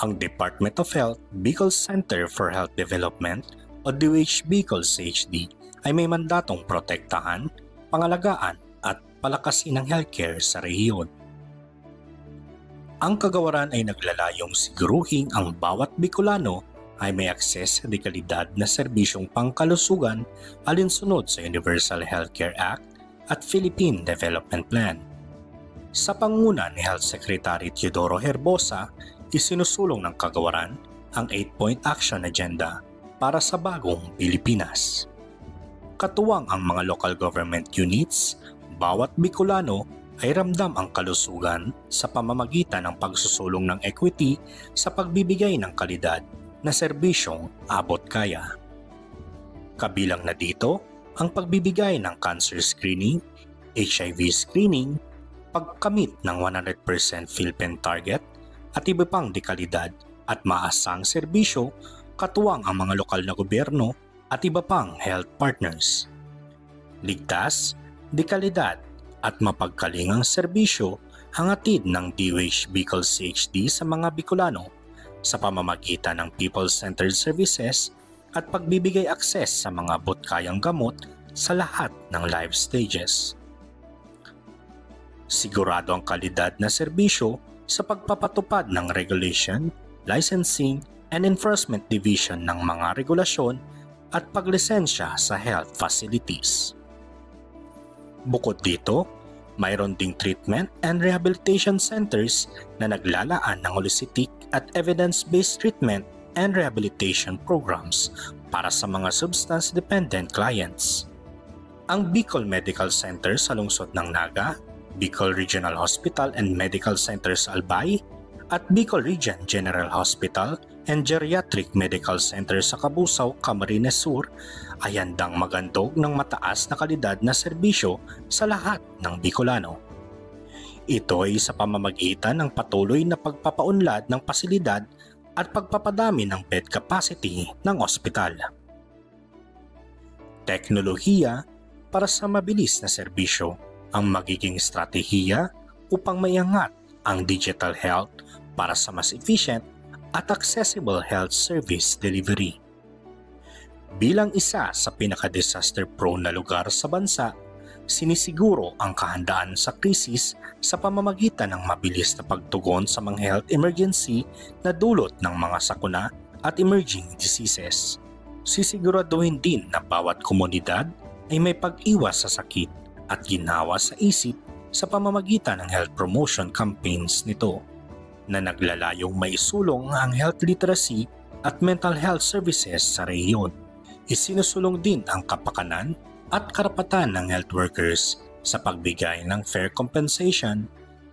Ang Department of Health Bicol Center for Health Development o DOH Bicol CHD ay may mandatong protektahan, pangalagaan at palakasin ang healthcare sa rehiyon. Ang kagawaran ay naglalayong siguruhin ang bawat Bicolano ay may akses sa dekalidad na serbisyong pangkalusugan alinsunod sa Universal Healthcare Act at Philippine Development Plan. Sa panguna ni Health Secretary Teodoro Herbosa, isinusulong ng kagawaran ang 8-point action agenda para sa bagong Pilipinas. Katuwang ang mga local government units, bawat Bicolano ay ramdam ang kalusugan sa pamamagitan ng pagsusulong ng equity sa pagbibigay ng kalidad na serbisyong abot kaya. Kabilang na dito ang pagbibigay ng cancer screening, HIV screening, pagkamit ng 100% PhilPen target, at iba pang dekalidad at maasang serbisyo katuwang ang mga lokal na gobyerno at iba pang health partners. Ligtas, dekalidad at mapagkalingang serbisyo ang hatid ng DOH Bicol CHD sa mga Bicolano sa pamamagitan ng people-centered services at pagbibigay akses sa mga abot-kayang gamot sa lahat ng life stages. Sigurado ang kalidad na serbisyo sa pagpapatupad ng Regulation, Licensing, and Enforcement Division ng mga regulasyon at paglisensya sa health facilities. Bukod dito, mayroon ding treatment and rehabilitation centers na naglalaan ng holistic at evidence-based treatment and rehabilitation programs para sa mga substance-dependent clients. Ang Bicol Medical Center sa lungsod ng Naga, Bicol Regional Hospital and Medical Center sa Albay, at Bicol Region General Hospital and Geriatric Medical Center sa Cabusao, Camarines Sur ay handang magandog ng mataas na kalidad na serbisyo sa lahat ng Bicolano. Ito ay sa pamamagitan ng patuloy na pagpapaunlad ng pasilidad at pagpapadami ng bed capacity ng ospital. Teknolohiya para sa mabilis na serbisyo ang magiging estratehiya upang maiangat ang digital health para sa mas efficient at accessible health service delivery. Bilang isa sa pinaka-disaster prone na lugar sa bansa, sinisiguro ang kahandaan sa krisis sa pamamagitan ng mabilis na pagtugon sa mga health emergency na dulot ng mga sakuna at emerging diseases. Sisiguraduhin din na bawat komunidad ay may pag-iwas sa sakit at ginawa sa isip sa pamamagitan ng health promotion campaigns nito na naglalayong maisulong ang health literacy at mental health services sa rehiyon. Isinusulong din ang kapakanan at karapatan ng health workers sa pagbigay ng fair compensation,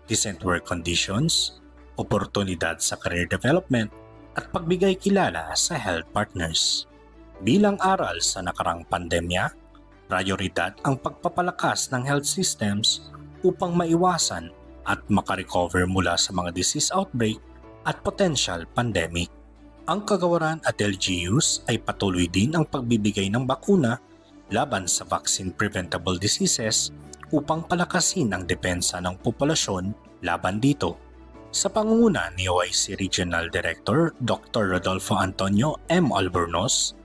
decent work conditions, oportunidad sa career development at pagbigay kilala sa health partners. Bilang aral sa nakarang pandemya, prioridad ang pagpapalakas ng health systems upang maiwasan at makarecover mula sa mga disease outbreak at potential pandemic. Ang kagawaran at LGUs ay patuloy din ang pagbibigay ng bakuna laban sa vaccine-preventable diseases upang palakasin ang depensa ng populasyon laban dito. Sa pangunguna ni OIC Regional Director Dr. Rodolfo Antonio M. Albornoz,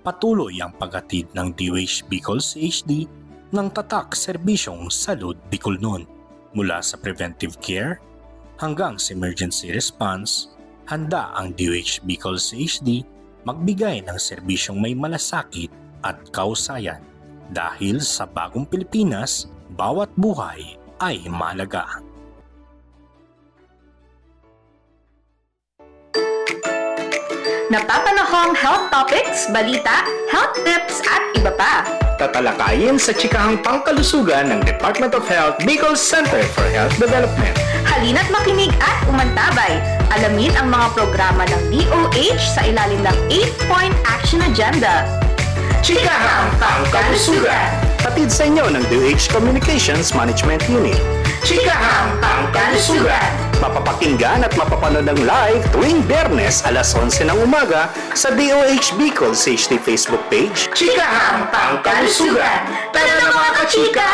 patuloy ang paghatid ng DOH Bicol CHD ng tatak serbisyong Salud Bicolnon mula sa preventive care hanggang sa emergency response. Handa ang DOH Bicol CHD magbigay ng serbisyong may malasakit at kausayan dahil sa bagong Pilipinas, bawat buhay ay mahalaga. Napapanahong health topics, balita, health tips at iba pa. Tatalakayin sa chikahang pangkalusugan ng Department of Health Bicol Center for Health Development. Halina't makinig at umantabay. Alamin ang mga programa ng DOH sa ilalim ng 8-point action agenda. Chikahang pangkalusugan. Hatid sa inyo ng DOH Communications Management Unit. Chikahang pangkalusugan. Mapapakinggan at mapapanood ng live tuwing Biyernes alas 11 ng umaga sa DOH Bicol CHD Facebook page. Chikahang pangkalusugan. Tara na mga kachika!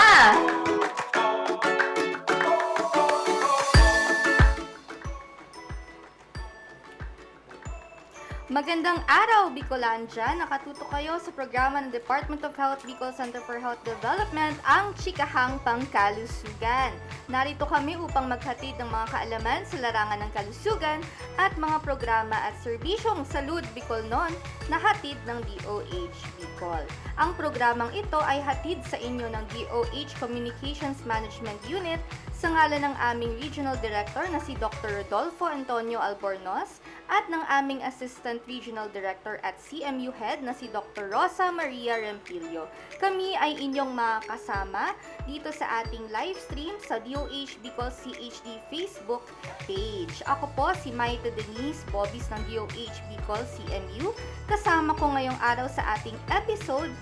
Magandang araw, Bicolandia! Nakatuto kayo sa programa ng Department of Health Bicol Center for Health Development, ang Chikahang Pangkalusugan. Narito kami upang maghatid ng mga kaalaman sa larangan ng kalusugan at mga programa at serbisyong Salud Bicol noon na hatid ng DOH Bicol. Ang programang ito ay hatid sa inyo ng DOH Communications Management Unit sa ngalan ng aming Regional Director na si Dr. Rodolfo Antonio Albornoz at ng aming Assistant Regional Director at CMU Head na si Dr. Rosa Maria Rempilio. Kami ay inyong makasama dito sa ating live stream sa DOH Bicol CHD Facebook page. Ako po si Maite Denise Bobis ng DOH Bicol CMU. Kasama ko ngayong araw sa ating episode,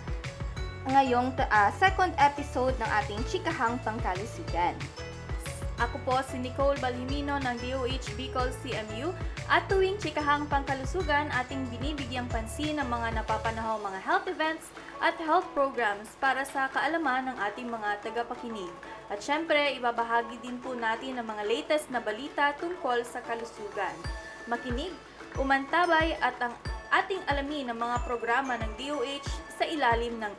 second episode ng ating Chikahang Pangkalusugan. Ako po si Nicole Balhimino ng DOH Bicol CMU at tuwing Chikahang Pangkalusugan ating binibigyang pansin ang mga napapanahong mga health events at health programs para sa kaalaman ng ating mga tagapakinig. At syempre, ibabahagi din po natin ang mga latest na balita tungkol sa kalusugan. Makinig, umantabay at ang ating alamin ang mga programa ng DOH sa ilalim ng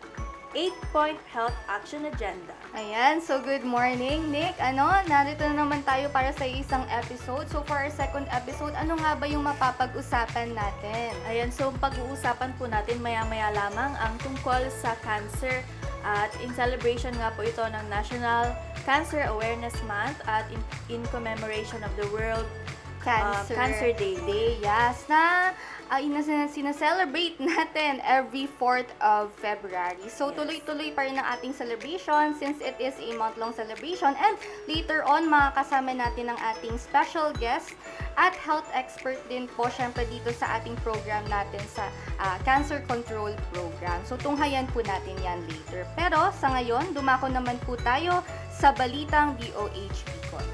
8-Point Health Action Agenda. Ayan, so good morning, Nick. Narito na naman tayo para sa isang episode. So for our second episode, ano nga ba yung mapapag-usapan natin? Ayan, so pag-uusapan po natin maya-maya lamang ang tungkol sa cancer at in celebration nga po ito ng National Cancer Awareness Month at in commemoration of the World Cancer Day. Yes, na sinaselebrate natin every 4th of February. So, tuloy-tuloy pa rin ang ating celebration since it is a month-long celebration. And later on, makakasama natin ang ating special guest at health expert din po, syempre dito sa ating program natin sa Cancer Control Program. So, tunghayan po natin yan later. Pero, sa ngayon, dumako naman po tayo sa balitang DOH Bicol.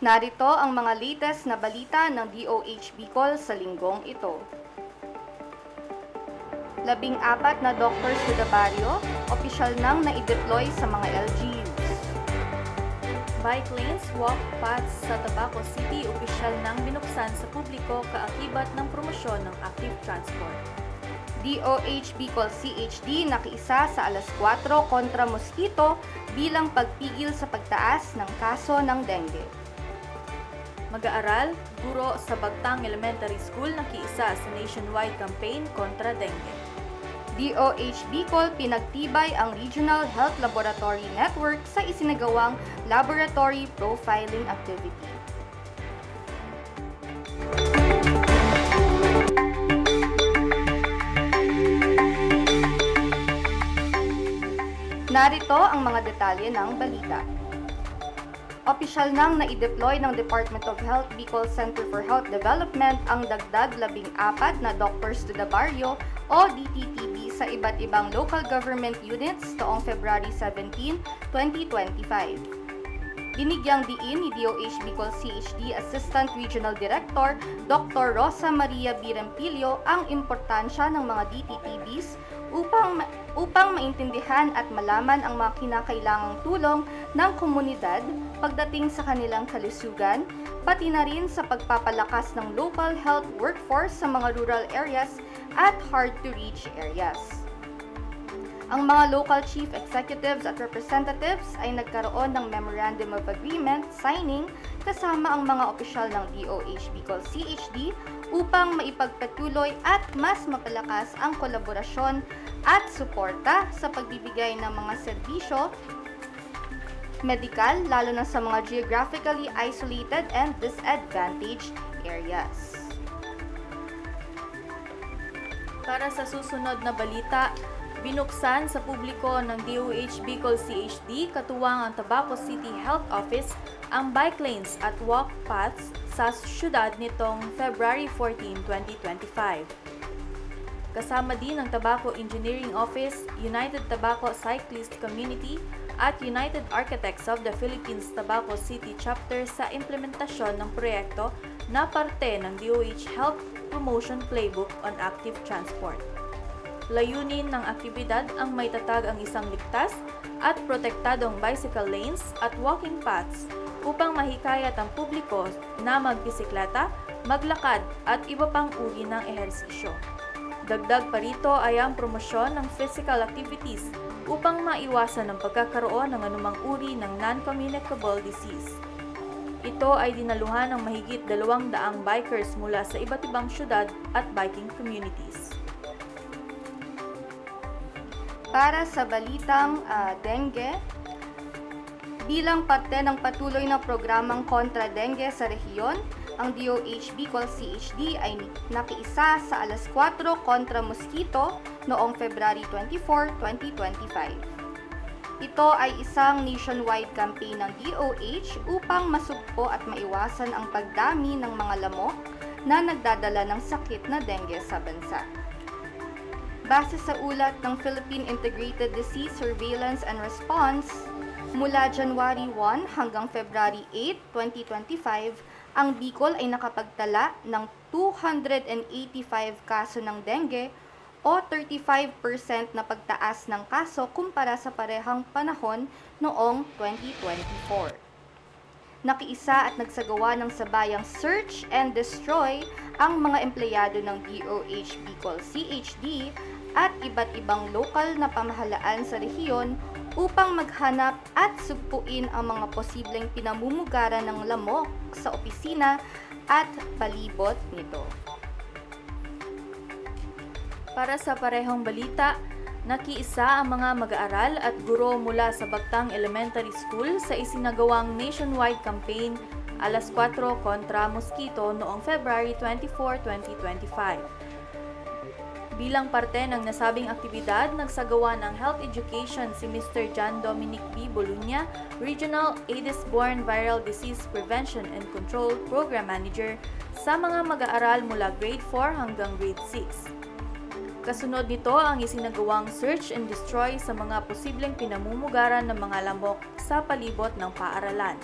Narito ang mga latest na balita ng DOH Bicol sa linggong ito. 14 na doctors sa Dabaryo, opisyal nang na-deploy sa mga LGUs. Bike lanes, walk paths sa Tabaco City, opisyal nang binuksan sa publiko kaakibat ng promosyon ng active transport. DOH Bicol CHD nakiisa sa alas 4 kontra mosquito bilang pagpigil sa pagtaas ng kaso ng dengue. Mag-aaral, guro sa Bagtang Elementary School nakiisa sa nationwide campaign kontra dengue. DOH Bicol pinagtibay ang Regional Health Laboratory Network sa isinagawang laboratory profiling activity. Narito ang mga detalye ng balita. Opisyal nang na-deploy ng Department of Health Bicol Center for Health Development ang dagdag 14 na Doctors to the Barrio o DTTB sa iba't ibang local government units noong February 17, 2025. Binigyang diin ni DOH Bicol CHD Assistant Regional Director Dr. Rosa Maria Rempilio ang importansya ng mga DTTBs upang maintindihan at malaman ang mga kinakailangang tulong ng komunidad pagdating sa kanilang kalusugan, pati na rin sa pagpapalakas ng local health workforce sa mga rural areas at hard-to-reach areas. Ang mga local chief executives at representatives ay nagkaroon ng Memorandum of Agreement signing kasama ang mga opisyal ng DOH Bicol CHD upang maipagpatuloy at mas mapalakas ang kolaborasyon at suporta sa pagbibigay ng mga serbisyo medikal lalo na sa mga geographically isolated and disadvantaged areas. Para sa susunod na balita, binuksan sa publiko ng DOH Bicol CHD katuwang ang Tabaco City Health Office ang bike lanes at walk paths sa syudad nitong February 14, 2025. Kasama din ang Tabaco Engineering Office, United Tabaco Cyclist Community at United Architects of the Philippines Tabaco City Chapter sa implementasyon ng proyekto na parte ng DOH Health Promotion Playbook on Active Transport. Layunin ng aktibidad ang maitatag ang isang ligtas at protektadong bicycle lanes at walking paths upang mahikayat ang publiko na magbisikleta, maglakad at iba pang uri ng ehersisyo. Dagdag pa rito ay ang promosyon ng physical activities upang maiwasan ang pagkakaroon ng anumang uri ng non-communicable disease. Ito ay dinaluhan ng mahigit 200 bikers mula sa iba't ibang syudad at biking communities. Para sa balitang dengue, bilang parte ng patuloy na programang kontra dengue sa rehiyon, ang DOH Bicol CHD ay nakiisa sa alas 4 kontra mosquito noong February 24, 2025. Ito ay isang nationwide campaign ng DOH upang masugpo at maiwasan ang pagdami ng mga lamok na nagdadala ng sakit na dengue sa bansa. Base sa ulat ng Philippine Integrated Disease Surveillance and Response, mula January 1 hanggang February 8, 2025, ang Bicol ay nakapagtala ng 285 kaso ng dengue o 35% na pagtaas ng kaso kumpara sa parehang panahon noong 2024. Nakiisa at nagsagawa ng sabayang search and destroy ang mga empleyado ng DOH Bicol CHD at iba't ibang lokal na pamahalaan sa rehiyon upang maghanap at sugpuin ang mga posibleng pinamumugaran ng lamok sa opisina at palibot nito. Para sa parehong balita, nakiisa ang mga mag-aaral at guro mula sa Bactang Elementary School sa isinagawang nationwide campaign alas 4 kontra mosquito noong February 24, 2025. Bilang parte ng nasabing aktibidad, nagsagawa ng health education si Mr. John Dominic B. Bolunya, Regional Aedes-borne Viral Disease Prevention and Control Program Manager sa mga mag-aaral mula grade 4 hanggang grade 6. Kasunod nito ang isinagawang search and destroy sa mga posibleng pinamumugaran ng mga lamok sa palibot ng paaralan.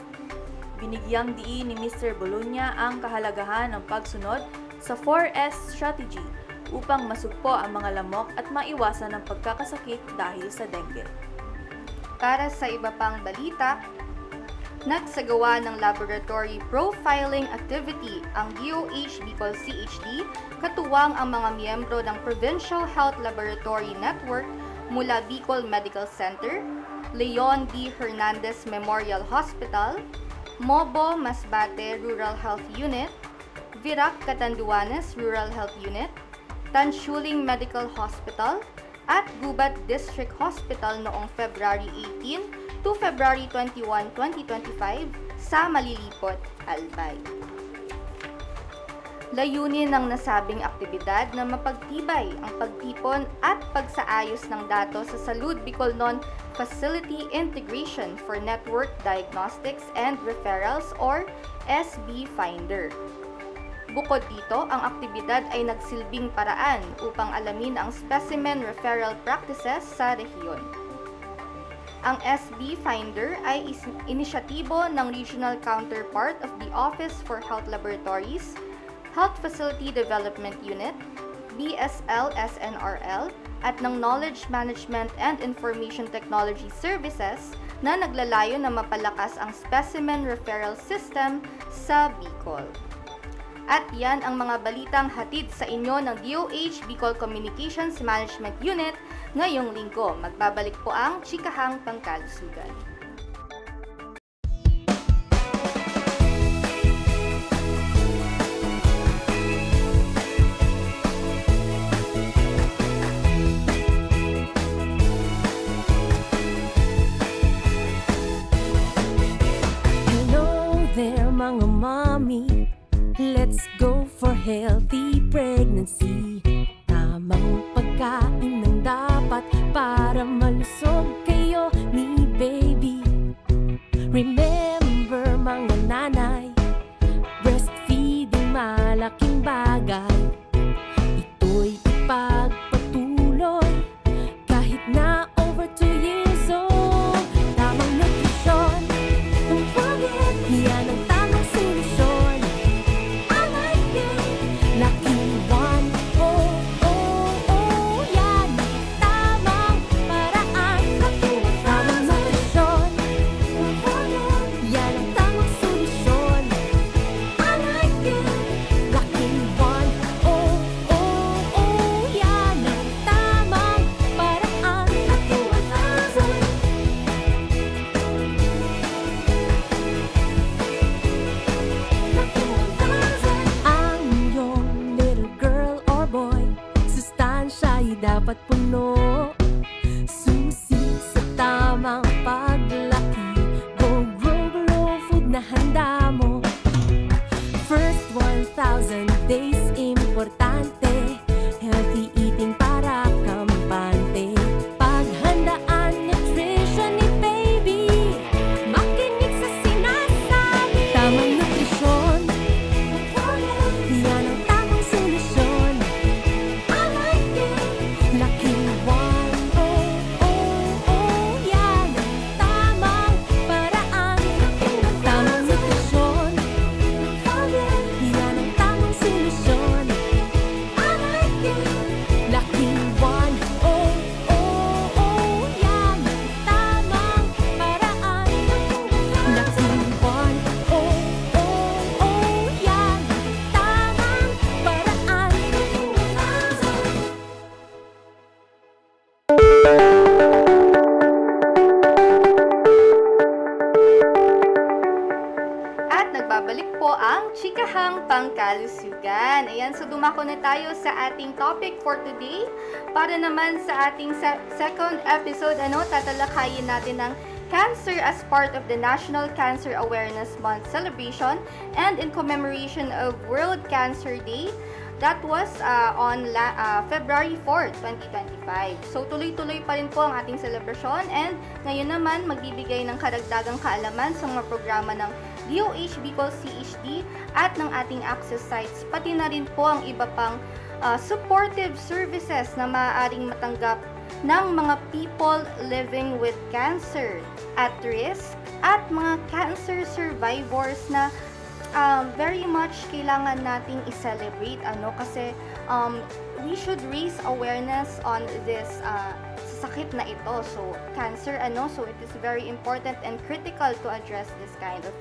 Binigyang diin ni Mr. Bolunya ang kahalagahan ng pagsunod sa 4S strategy upang masugpo ang mga lamok at maiwasan ang pagkakasakit dahil sa dengue. Para sa iba pang balita, nagsagawa ng laboratory profiling activity ang DOH Bicol CHD katuwang ang mga miyembro ng Provincial Health Laboratory Network mula Bicol Medical Center, Leon D. Hernandez Memorial Hospital, Mobo Masbate Rural Health Unit, Virac Catanduanes Rural Health Unit, Tanshuling Medical Hospital, at Gubat District Hospital noong February 18 to February 21, 2025 sa Malilipot, Albay. Layunin ng nasabing aktibidad na mapagtibay ang pagtipon at pagsaayos ng datos sa Salud Bicolnon Facility Integration for Network Diagnostics and Referrals or SB Finder. Bukod dito, ang aktibidad ay nagsilbing paraan upang alamin ang specimen referral practices sa rehiyon. Ang SB Finder ay inisyatibo ng regional counterpart of the Office for Health Laboratories, Health Facility Development Unit, BSL-SNRL, at ng Knowledge Management and Information Technology Services na naglalayo na mapalakas ang specimen referral system sa Bicol. At yan ang mga balitang hatid sa inyo ng DOH Bicol Communications Management Unit ngayong linggo. Magbabalik po ang Chikahang Pangkalusugan. Hello there mga mommy, let's go for healthy pregnancy. Tamang pagkain ng dapat para malusog kayo ni baby. Remember mga nanay, breastfeeding malaking bagay. Ito'y ipagpatuloy kahit na over 2 years old. Tamang nutrisyon, don't forget, yan ang tamang solusyon. I like it, Lucky 1, oh, oh, oh, yan dapat puno. Susi sa tamang paglaki. Go grow glow food na handa mo. First 1,000 days importante. Healthy eating para kampante. Paghandaan nutrition ni baby. Makinig sa sinasabi. Tamang nutrisyon. Yan ang tamang solusyon. I like it. Laking 1, oh, oh, oh. Yan ang tamang paraan. Tamang nutrisyon. Yan ang tamang solusyon. I like it. Laking 1, oh, oh, oh. Yan ang tamang paraan. Laking 1, oh, oh, oh. Yan ang tamang paraan. At nagbabalik po ang Chikahang Pangkalusugan. Ayan, so dumako na tayo sa ating topic for today. Para naman sa ating second episode, tatalakayin natin ang cancer as part of the National Cancer Awareness Month celebration and in commemoration of World Cancer Day. That was on February 4, 2025. So, tuloy-tuloy pa rin po ang ating celebration and ngayon naman magbibigay ng karagdagang kaalaman sa mga programa ng DOH Bicol CHD at ng ating access sites, pati na rin po ang iba pang supportive services na maaaring matanggap ng mga people living with cancer at risk at mga cancer survivors na very much kailangan nating i-celebrate kasi we should raise awareness on this sakit na ito. So cancer so it is very important and critical to address this kind of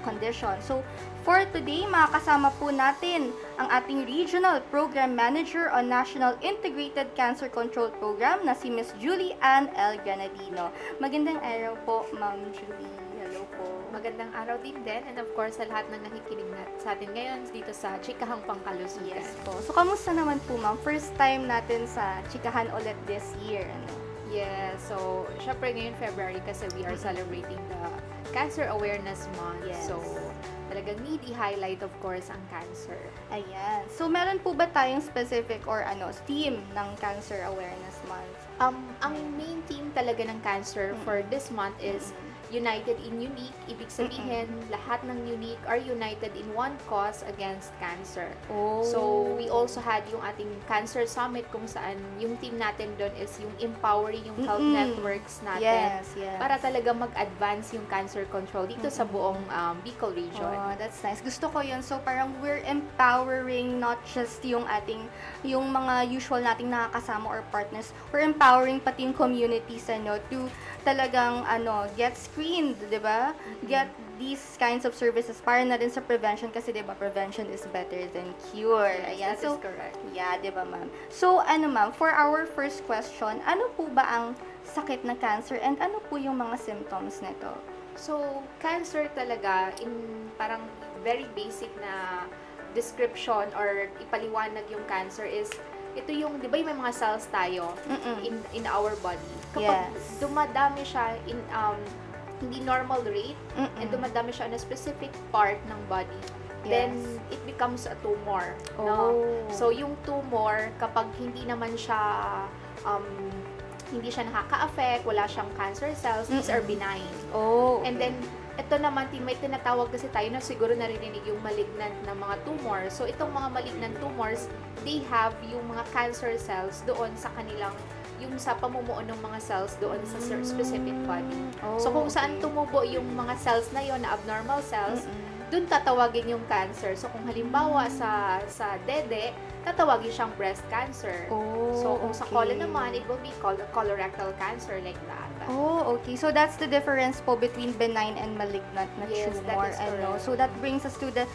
condition. So for today, makakasama po natin ang ating Regional Program Manager on National Integrated Cancer Control Program na si Miss Julie Ann L. Granadino. Magandang araw po, Ma'am Julie. Hello po. Magandang araw din and of course sa lahat ng nakikinig sa atin ngayon dito sa Chikahang Pangkalusugan. Yes po. So kamusta naman po, Ma'am? First time natin sa Chikahan ulit this year. Yeah, so syempre ngayon February kasi we are celebrating the Cancer Awareness Month. Yes. So talagang need i-highlight of course ang cancer. Ayan. So meron po ba tayong specific or theme ng Cancer Awareness Month? Ang main theme talaga ng cancer for this month is United in Unique. Ibig sabihin, lahat ng unique are united in one cause against cancer. Oh. So, we also had yung ating Cancer Summit kung saan yung team natin doon is yung empowering yung health networks natin. Yes. Para talaga mag-advance yung cancer control dito sa buong Bicol region. Oh, that's nice. Gusto ko yun. So, parang we're empowering not just yung mga usual nating nakakasama or partners. We're empowering pati yung communities, to talagang, get screened, di ba? Get these kinds of services para na rin sa prevention kasi, di ba, prevention is better than cure. Ayan. Yes, that is correct. Yeah, di ba, ma'am? So, ma'am, for our first question, ano po ba ang sakit na cancer and ano po yung mga symptoms nito? So, cancer talaga, in parang very basic na description or ipaliwanag yung cancer is, ito yung, di ba yung may mga cells tayo in our body. Kapag dumadami siya in hindi normal rate and dumadami siya on a specific part ng body, then it becomes a tumor. No? So, yung tumor, kapag hindi naman siya hindi siya nakaka-affect, wala siyang cancer cells, these are benign. And then, ito naman, may tinatawag kasi tayo na siguro narinig yung malignant na mga tumor. So, itong mga malignant tumors, they have yung mga cancer cells doon sa kanilang, yung sa pamumuo ng mga cells doon sa specific body. So, kung saan tumubo yung mga cells na yon na abnormal cells, doon tatawagin yung cancer. So, kung halimbawa sa dede, tatawagin siyang breast cancer. So, kung sa colon naman, it will be called a colorectal cancer like that. Oh, okay. So, that's the difference po between benign and malignant na Yes, that tumor. is correct. So, that brings us to the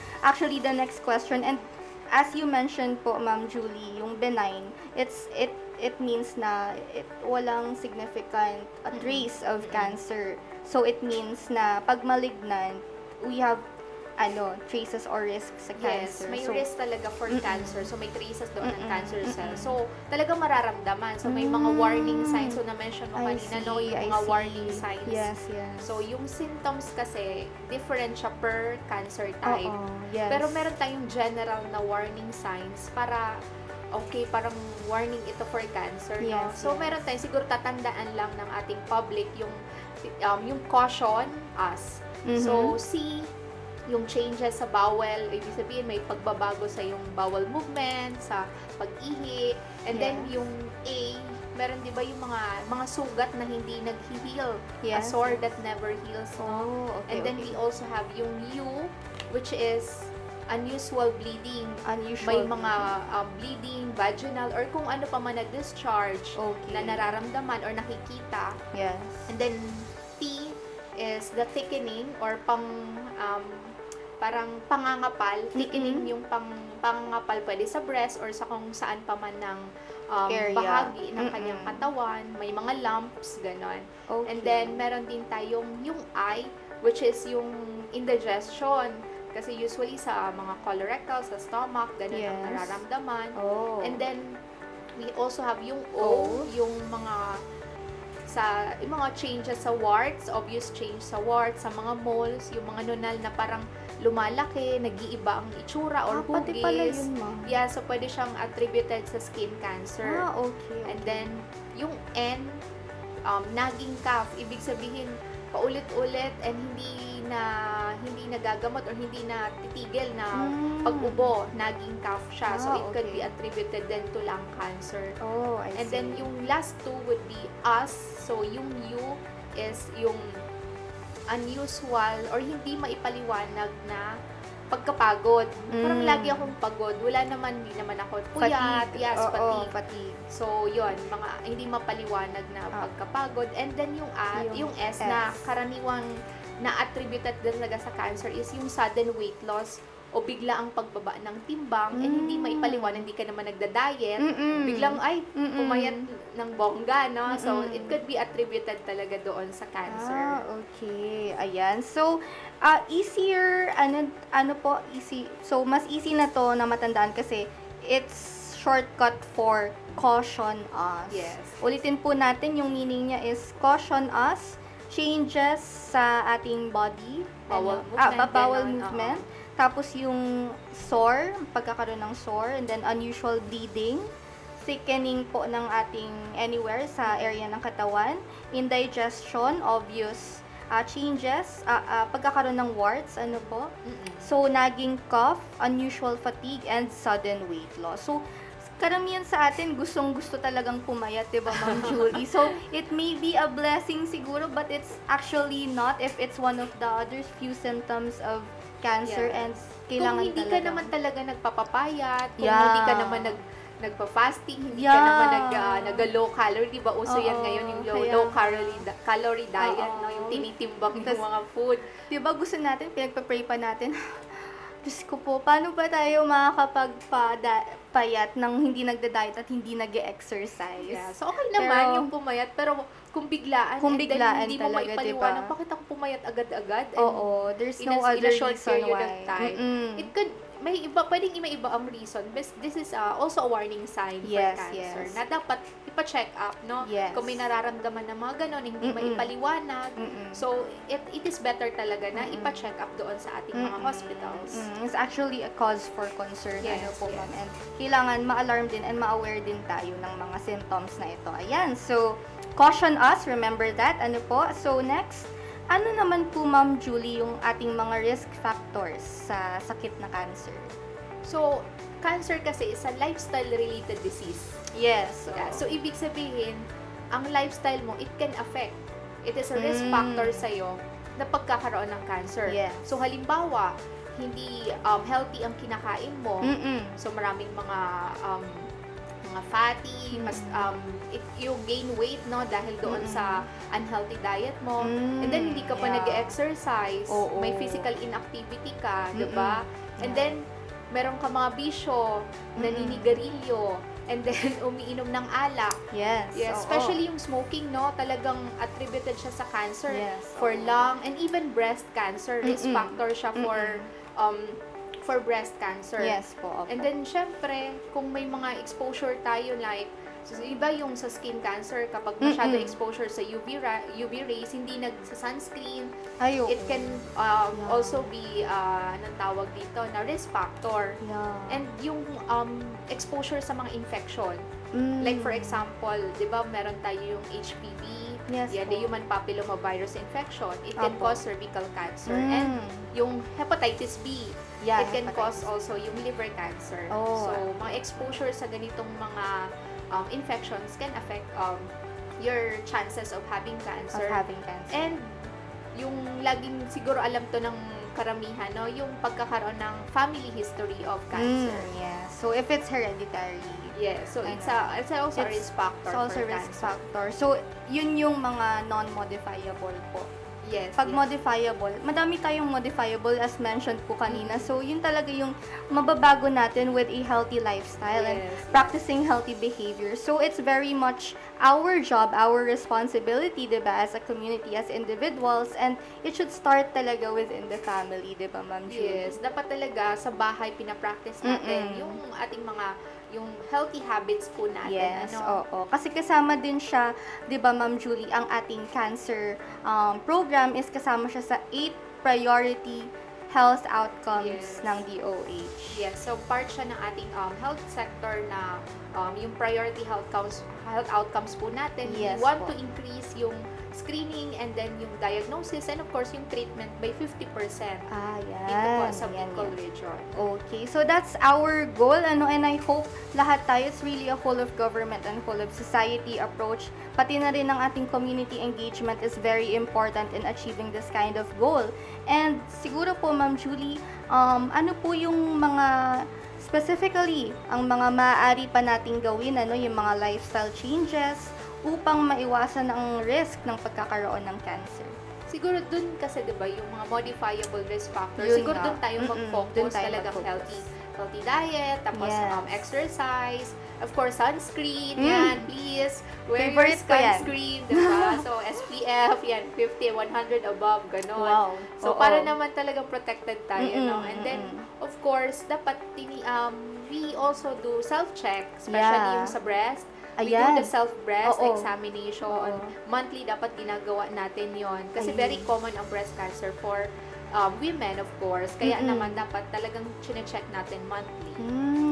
next question. And as you mentioned po, Ma'am Julie, yung benign, it means na walang significant trace of cancer. So, it means na pag malignant, we have traces or risks sa Yes, cancer. may So, risk talaga for cancer. So, may traces doon ng cancer cells. So, talagang mararamdaman. So, may mga warning signs. So, na-mention mo I kanina, see, no? Yung I mga see. warning signs. Yes, yes. So, yung symptoms kasi, different siya per cancer type. Oo, yes. Pero meron tayong general na warning signs para, okay, parang warning ito for cancer, no? Yes, So, yes. meron tayong, siguro tatandaan lang ng ating public yung caution us. Mhm. So, C, yung changes sa bowel, ibig sabihin may pagbabago sa yung bowel movement, sa pag-ihi, and then Yes. yung A, meron 'di ba yung mga sugat na hindi nag-heal, a Yes, sore yes. that never heals, no? Oh, okay, And then okay. we also have yung U, which is unusual bleeding. Unusual May mga bleeding, vaginal, or kung ano pa man na discharge Okay. na nararamdaman or nakikita. Yes. And then T is the thickening or parang pangangapal. Thickening yung pangangapal pwede sa breast or sa kung saan pa man ng Area. bahagi ng kanyang katawan. May mga lumps, ganon. Okay. And then, meron din tayong yung I, which is yung indigestion. Kasi usually sa mga colorectal, sa stomach, ganon ang Yes. nararamdaman. Oh. And then, we also have yung O, yung mga changes sa warts, obvious change sa warts, sa mga moles, yung mga nunal na parang lumalaki, nag-iiba ang itsura or Pati pala hugis. yun, ma'am. Yeah, so pwede siyang attributed sa skin cancer. Okay. And then, yung N, nagging cough, ibig sabihin, paulit-ulit and hindi nagagamot or hindi na titigil na pag-ubo, nagging cough siya. So, it could be Okay. attributed then to lung cancer. Oh, I And see. then, yung last two would be us. So, yung U is yung unusual or hindi maipaliwanag na pagkapagod. Parang lagi akong pagod. Hindi naman ako puyat. Fatigue. Yes, Oo, fatigue. fatigue. So, yun, mga hindi mapaliwanag na pagkapagod. And then yung S na S. karaniwang na-attributed talaga sa cancer is yung sudden weight loss o bigla ang pagbaba ng timbang and hindi maipaliwanag, hindi ka naman nagda-diet. Biglang, pumayat ng bongga, no? So, it could be attributed talaga doon sa cancer. Okay. Ayan. So, easier, easy. So, mas easy na to na matandaan kasi it's shortcut for caution us. Yes. Ulitin po natin, yung meaning niya is caution us, changes sa ating body. Bowel movement, Bowel ganon, movement. Tapos yung sore, pagkakaroon ng sore, and then unusual bleeding, thickening po ng ating anywhere sa area ng katawan, indigestion, obvious changes, pagkakaroon ng warts, So, nagging cough, unusual fatigue, and sudden weight loss. So, karamihan sa atin gustong-gusto talagang pumayat, 'di ba, Ma'am Julie? So, it may be a blessing siguro, but it's actually not if it's one of the other few symptoms of cancer Yes. and kailangan Kung hindi ka naman talaga nagpapapayat, kung Yeah. hindi ka naman nagpa-fasting, hindi ka Yeah. naman nag-low calorie, di ba? Uso yan Oo, ngayon, yung kaya low calorie diet, Oo. no? Yung tinitimbang yung Tas- mga food. 'Di ba gusto natin, pinagpa-pray pa natin, Diyos ko po, paano ba tayo makakapagpayat ng hindi nagda-diet at hindi nag-exercise? Yeah. So, okay naman Pero- yung pumayat, pero kung biglaan, Kung and then biglaan hindi mo talaga, maipaliwanag, diba? bakit ako pumayat agad-agad? And Oo, there's in no a other short reason period why. of time. It could, pwedeng may iba ang reason. But this is also a warning sign Yes, for cancer. yes. Na dapat ipa-check up, no? Yes. Kung may nararamdaman na mga ganon, hindi maipaliwanag. So, it is better talaga na ipa-check up doon sa ating mga hospitals. It's actually a cause for concern, Yes, po, yes. ma'am. And kailangan ma-alarm din and ma-aware din tayo ng mga symptoms na ito. Ayan, so, caution us, remember that, So, next, ano naman po, Ma'am Julie, yung ating mga risk factors sa sakit na cancer? So, cancer kasi is a lifestyle-related disease. Yes. Yeah. So, ibig sabihin, ang lifestyle mo, it can affect. It is a risk factor sa'yo na pagkakaroon ng cancer. Yes. So, halimbawa, hindi healthy ang kinakain mo. So, maraming mga fatty, you gain weight, no, dahil doon sa unhealthy diet mo. And then, hindi ka pa Yeah. nag-exercise. Oo. May physical inactivity ka, diba? And then, meron ka mga bisyo, naninigarilyo, and then umiinom ng alak. Yes. Yes, oo. especially yung smoking, no, talagang attributed siya sa cancer Yes, for oo. lung and even breast cancer. Risk factor siya for for breast cancer. Yes po. Opo. And then, syempre, kung may mga exposure tayo like, so, iba yung sa skin cancer, kapag masyado exposure sa UV rays, hindi nagsa-sunscreen, Ay, oo. it can also be, anong tawag dito, na risk factor. Yeah. And yung exposure sa mga infection. Mm. Like for example, di ba meron tayo yung HPV, Yes yan, po. the human papillomavirus infection. It can Apo. cause cervical cancer. Mm. And yung hepatitis B, Yeah, it can cause hepatitis. also yung liver cancer. Oh. So, mga exposure sa ganitong mga infections can affect your chances of having cancer. Of having cancer. And yung laging siguro alam to ng karamihan, no, yung pagkakaroon ng family history of cancer. Yeah. So, if it's hereditary, Yes, so Ano? it's also a It's risk factor it's also for risk cancer. factor. So, yun yung mga non-modifiable po. Yes. Pag yes. modifiable, madami tayong modifiable as mentioned po kanina. So, yun talaga yung mababago natin with a healthy lifestyle and Yes, yes. practicing healthy behavior. So, it's very much our job, our responsibility, diba, as a community, as individuals, and it should start talaga within the family, diba, Ma'am Julie? Yes, dapat talaga sa bahay pinapractice natin yung ating mga yung healthy habits po natin. Yes, ano? oo. Kasi kasama din siya, 'di ba Ma'am Julie, ang ating cancer program is kasama siya sa 8 priority health outcomes Yes. ng DOH. Yes, so part siya ng ating health sector na yung priority health outcomes po natin. Yes We want po. to increase yung screening and then yung diagnosis and of course yung treatment by 50% Ah, yan. dito po sa Yan, Bicol yan. region. Okay, so that's our goal, and I hope lahat tayo, it's really a whole of government and whole of society approach. Pati na rin ang ating community engagement is very important in achieving this kind of goal. And siguro po, Ma'am Julie, ano po yung mga specifically ang mga maaari pa nating gawin, yung mga lifestyle changes upang maiwasan ang risk ng pagkakaroon ng cancer? Siguro dun kasi 'di ba yung mga modifiable risk factors, Yun siguro nga. dun tayo Dun mag-focus tayo talagang mag-focus. healthy diet, tapos Yes. Exercise, of course sunscreen, Mm. yan, please wear Favorite your ko yan. sunscreen, 'di ba? So SPF yan 50, 100 above ganon. Wow. So Oo. para naman talagang protected tayo, no? And then Mm-mm. of course dapat we also do self-check, especially Yeah. yung sa breast. We do Ayan. the self-breast Oo. examination. Oo. Monthly dapat ginagawa natin yon. Kasi Ayun. very common ang breast cancer for women, of course. Kaya Mm-mm. naman dapat talagang chine-check natin monthly.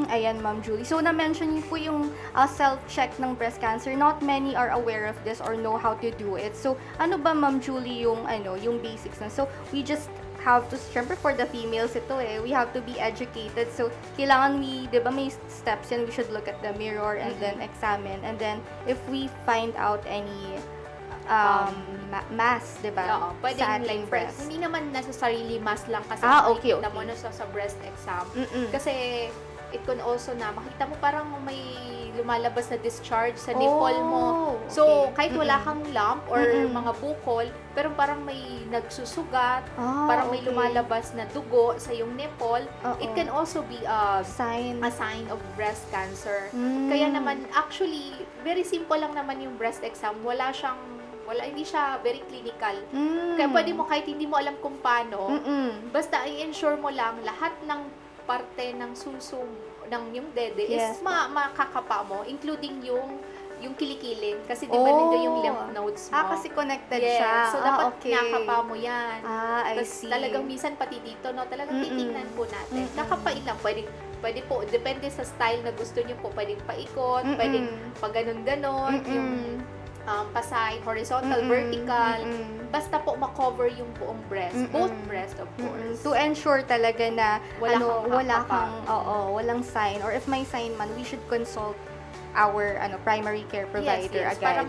Ayan, Ma'am Julie. So, na-mention niyo po yung self-check ng breast cancer. Not many are aware of this or know how to do it. So, ano ba, Ma'am Julie, yung basics na? So, we just have to, syempre for the females ito we have to be educated. So, kailangan di ba may steps yan, we should look at the mirror and then examine. And then, if we find out any mass, di ba? Oo, pwedeng sa ating like breast. hindi naman necessarily mass lang kasi Okay, makikita okay. mo na sa breast exam. Mm-mm. Kasi it can also na makita mo parang may lumalabas na discharge sa nipple mo. So, okay. kahit wala kang lump or Mm-mm. mga bukol, pero parang may nagsusugat, Ah, parang may okay. lumalabas na dugo sa yung nipple, Oo. it can also be a sign. sign of breast cancer. Mm. Kaya naman, actually, very simple lang naman yung breast exam. Hindi siya very clinical. Kaya pwede mo, kahit hindi mo alam kung paano, basta i-ensure mo lang lahat ng parte ng susum ng yung dede Yes. is makakapa mo, including yung kilikili. Kasi di ba nandun yung lymph nodes mo? kasi connected Yes. siya. So, dapat okay. nakapa mo yan. I Tapos see. talagang minsan pati dito, no, talagang titingnan po natin. Nakapain lang, pwede po, depende sa style na gusto niyo po, pwedeng paikot, pwedeng pa ganon-ganon, yung paside, horizontal, vertical, basta po makover yung buong breast, both breast of course. To ensure talaga na Wala kang walang sign, or if may sign man, we should consult our primary care provider yes, agad. para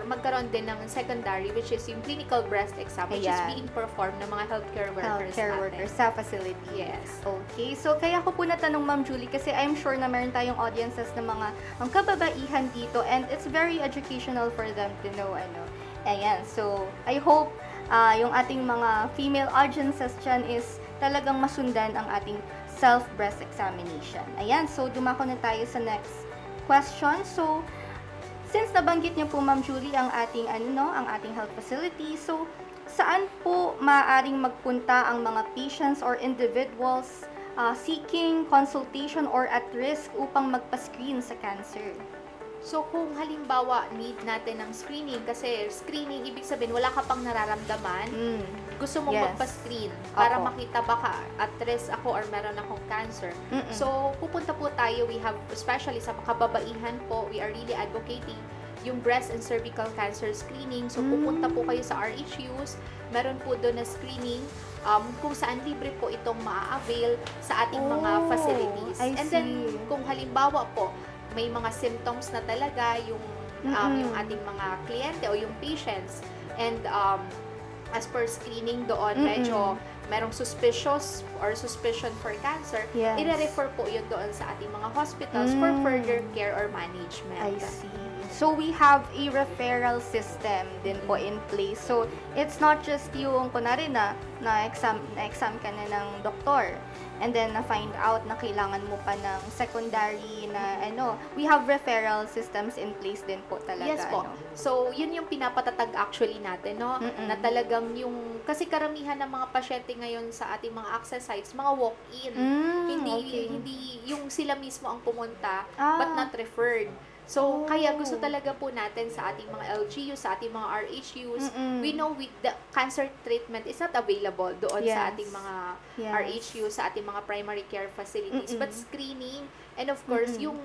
magkaroon din ng secondary, which is yung clinical breast exam, which is Ayan. being performed ng mga healthcare workers healthcare natin. workers sa facility. Yes. Okay, so kaya ko po natanong Ma'am Julie kasi I'm sure na meron tayong audiences ng mga ang kababaihan dito, and it's very educational for them to know Ayan, so I hope yung ating mga female audiences dyan is talagang masundan ang ating self-breast examination. Ayan, so dumako na tayo sa next question. So, since nabanggit niyo po Ma'am Julie ang ating ang ating health facility, so saan po maaaring magpunta ang mga patients or individuals seeking consultation or at risk upang magpa-screen sa cancer? So, kung halimbawa need natin ng screening, kasi screening, ibig sabihin, wala ka pang nararamdaman, gusto mong magpa-screen para makita baka at risk ako or meron akong cancer. So, pupunta po tayo, we have, especially sa kababaihan po, we are really advocating yung breast and cervical cancer screening. So, pupunta po kayo sa RHUs, meron po doon na screening kung saan libre po itong maa-avail sa ating mga facilities. And then, kung halimbawa po, may mga symptoms na talaga yung ating mga kliyente o yung patients, and as per screening doon, medyo merong suspicious or suspicion for cancer, i-refer po yun doon sa ating mga hospitals for further care or management. I see. So, we have a referral system din po in place. So, it's not just yung, kunwari na-exam ka na ng doktor, and then na-find out na kailangan mo pa ng secondary na we have referral systems in place din po talaga. Yes po. So, yun yung pinapatatag actually natin, no? Na talagang yung, kasi karamihan ng mga pasyente ngayon sa ating mga access sites, mga walk-in. Hindi yung sila mismo ang pumunta, but not referred. So, kaya gusto talaga po natin sa ating mga LGUs, sa ating mga RHUs, we know the cancer treatment is not available doon sa ating mga RHUs, sa ating mga primary care facilities. But screening, and of course, yung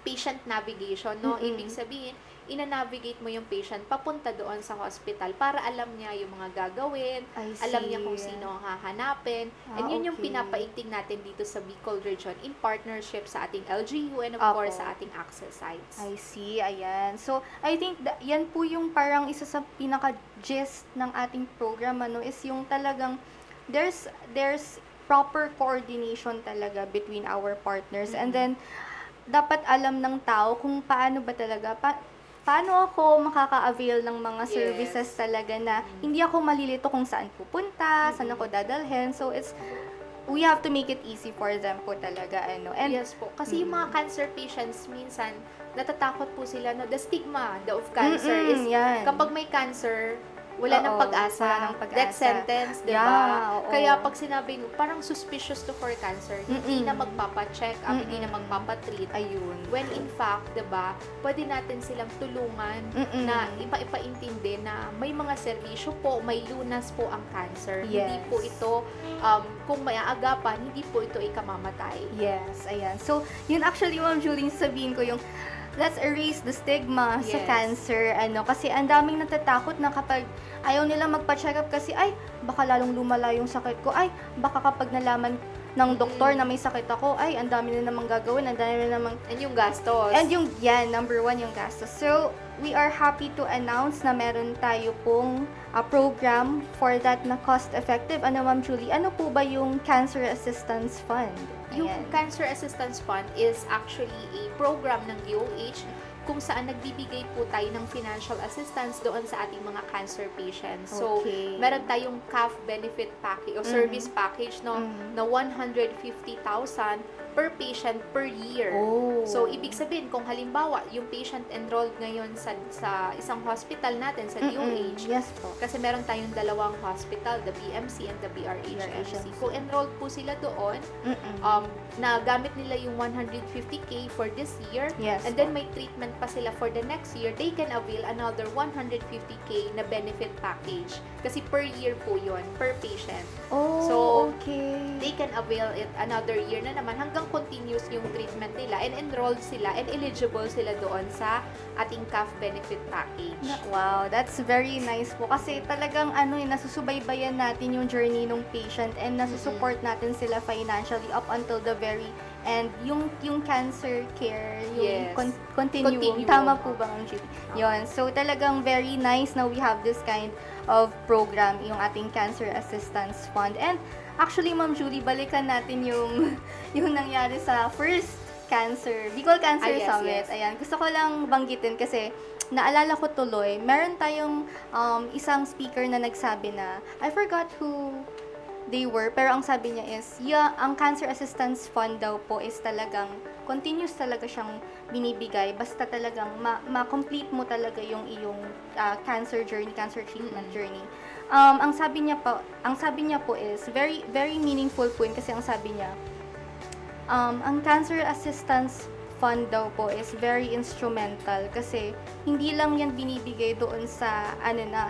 patient navigation, no? Ibig sabihin, ina-navigate mo yung patient papunta doon sa hospital para alam niya yung mga gagawin, alam niya kung sino ang hahanapin, and yun yung pinapaigting natin dito sa Bicol Region in partnership sa ating LGU and of course sa ating access sites. I see, ayan. So, I think yan po yung parang isa sa pinaka-gist ng ating program, is yung talagang there's proper coordination talaga between our partners, and then dapat alam ng tao kung paano ba talaga paano ako makaka-avail ng mga services talaga na hindi ako malilito kung saan pupunta, saan ako dadalhin. So, we have to make it easy for them po talaga. And, yes po. Kasi yung mga cancer patients, minsan, natatakot po sila, the stigma of cancer is, kapag may cancer, wala nang pag-asa. Death sentence, diba? Kaya pag sinabing, parang suspicious to for cancer, hindi na magpapacheck up, hindi na magpapatreat. Ayun. When in fact, diba, pwede natin silang tulungan na ipaintindi na may mga serbisyo po, may lunas po ang cancer. Hindi po ito, kung may aagapan, hindi po ito ikamamatay. Yes, ayan. So, yun actually, Ma'am Julie, sabihin ko yung let's erase the stigma sa cancer. Kasi ang daming natatakot na kapag ayaw nila magpa-check up kasi, baka lalong lumala yung sakit ko. Baka kapag nalaman ng doktor na may sakit ako, ang dami na namang gagawin, ang dami na namang... And yung gastos. And yung, number one, yung gastos. So, we are happy to announce na meron tayo pong program for that na cost-effective. Ma'am Julie, ano po ba yung Cancer Assistance Fund? Yung Cancer Assistance Fund is actually a program ng DOH kung saan nagbibigay po tayo ng financial assistance doon sa ating mga cancer patients. So, meron tayong CAF benefit package o service package na 150,000 per patient per year. So, ibig sabihin, kung halimbawa, yung patient enrolled ngayon sa isang hospital natin, sa DOH, kasi meron tayong dalawang hospital, the BMC and the BRHMC. Kung enrolled po sila doon, na gamit nila yung 150K for this year, and then may treatment pa sila for the next year, they can avail another 150K na benefit package. Kasi per year po yun, per patient. So, they can avail it another year na naman hanggang continuous yung treatment nila and enrolled sila and eligible sila doon sa ating CAF benefit package. Wow, that's very nice po. Kasi talagang nasusubaybayan natin yung journey ng patient and nasusupport natin sila financially up until the very end. Yung cancer care, yung continuum. Tama po ba, Ma'am Julie? Yun. So, talagang very nice na we have this kind of program, yung ating Cancer Assistance Fund. And actually, Ma'am Julie, balikan natin yung nangyari sa first Bicol Cancer Summit. Ayan, gusto ko lang banggitin kasi naalala ko tuloy, meron tayong isang speaker na nagsabi na, I forgot who they were, pero ang sabi niya is, ang Cancer Assistance Fund daw po is talagang continuous talaga siyang binibigay basta talagang ma-complete mo talaga yung iyong cancer journey, cancer treatment journey. Ang sabi niya po is very very meaningful po yun kasi ang sabi niya ang Cancer Assistance Fund daw po is very instrumental kasi hindi lang yan binibigay doon sa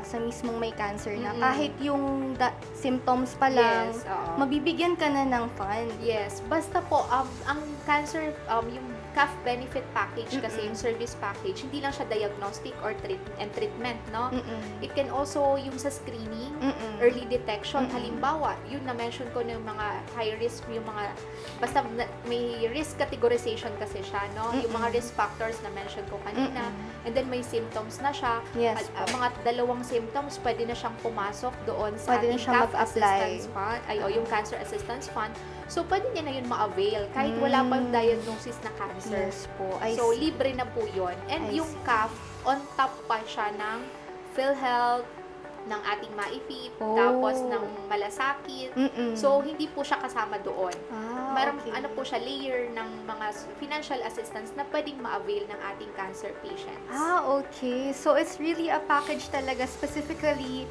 sa mismong may cancer na kahit yung symptoms pa lang mabibigyan ka na ng fund. Yes, basta po ang cancer yung CAF benefit package kasi yung service package, hindi lang siya diagnostic or treatment, no? It can also yung sa screening, early detection, halimbawa, yun na-mention ko na yung mga high risk, yung mga, basta may risk categorization kasi siya, no? Yung mga risk factors na mention ko kanina, and then may symptoms na siya, mga 2 symptoms, pwede na siyang pumasok doon sa pwede na siya mag-apply. Fund, yung Cancer Assistance Fund. So, pwede niya na yun ma-avail kahit wala pang diagnosis na cancer. Yes po. So, libre na po yun. And yung CAF, on top pa siya ng PhilHealth, ng ating maipip, tapos ng malasakit. So, hindi po siya kasama doon. Mayroon, po siya, layer ng mga financial assistance na pwedeng ma-avail ng ating cancer patients. Okay. So, it's really a package talaga specifically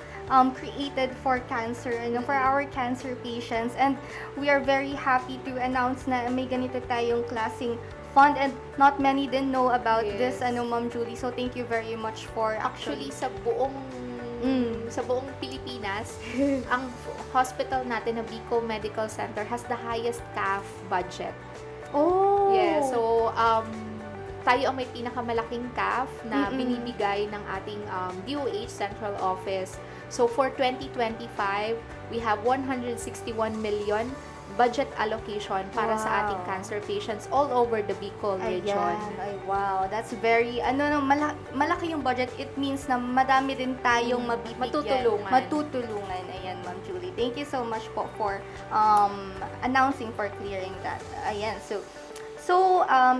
created for cancer, for our cancer patients. And we are very happy to announce na may ganito tayong klaseng fund and not many didn't know about this, Ma'am Julie. So, thank you very much for actually sa buong Pilipinas, ang hospital natin na Bicol Medical Center has the highest CAF budget. Yeah, so tayo ang may pinakamalaking CAF na binibigay ng ating DOH Central Office. So for 2025, we have 161 million budget allocation para sa ating cancer patients all over the Bicol region. Wow, that's very, malaki yung budget. It means na madami din tayong mabibigyan. Matutulungan. Ayan, Ma'am Julie. Thank you so much po for announcing, for clearing that. Ayan, so,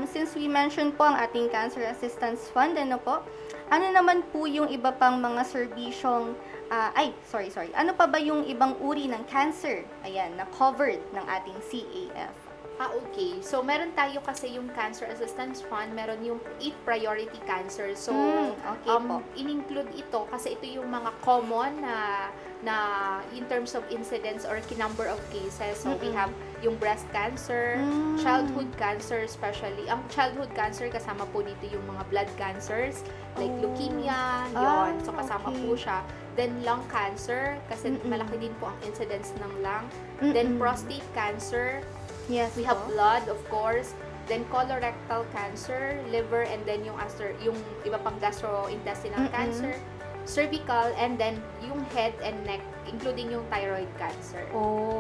since we mentioned po ang ating Cancer Assistance Fund, ano naman po yung iba pang mga serbisyong ano pa ba yung ibang uri ng cancer, na covered ng ating CAF? Okay. So, meron tayo kasi yung Cancer Assistance Fund, meron yung 8 priority cancer. So, in-include ito kasi ito yung mga common na in terms of incidence or number of cases. So, we have yung breast cancer, childhood cancer especially. Ang childhood cancer, kasama po dito yung mga blood cancers, like leukemia, yon. So, kasama po siya. Then, lung cancer, kasi malaki din po ang incidence ng lung. Then, prostate cancer. Yes, we have blood, of course. Then, colorectal cancer, liver, and then yung iba pang gastrointestinal cancer, cervical, and then yung head and neck, including yung thyroid cancer.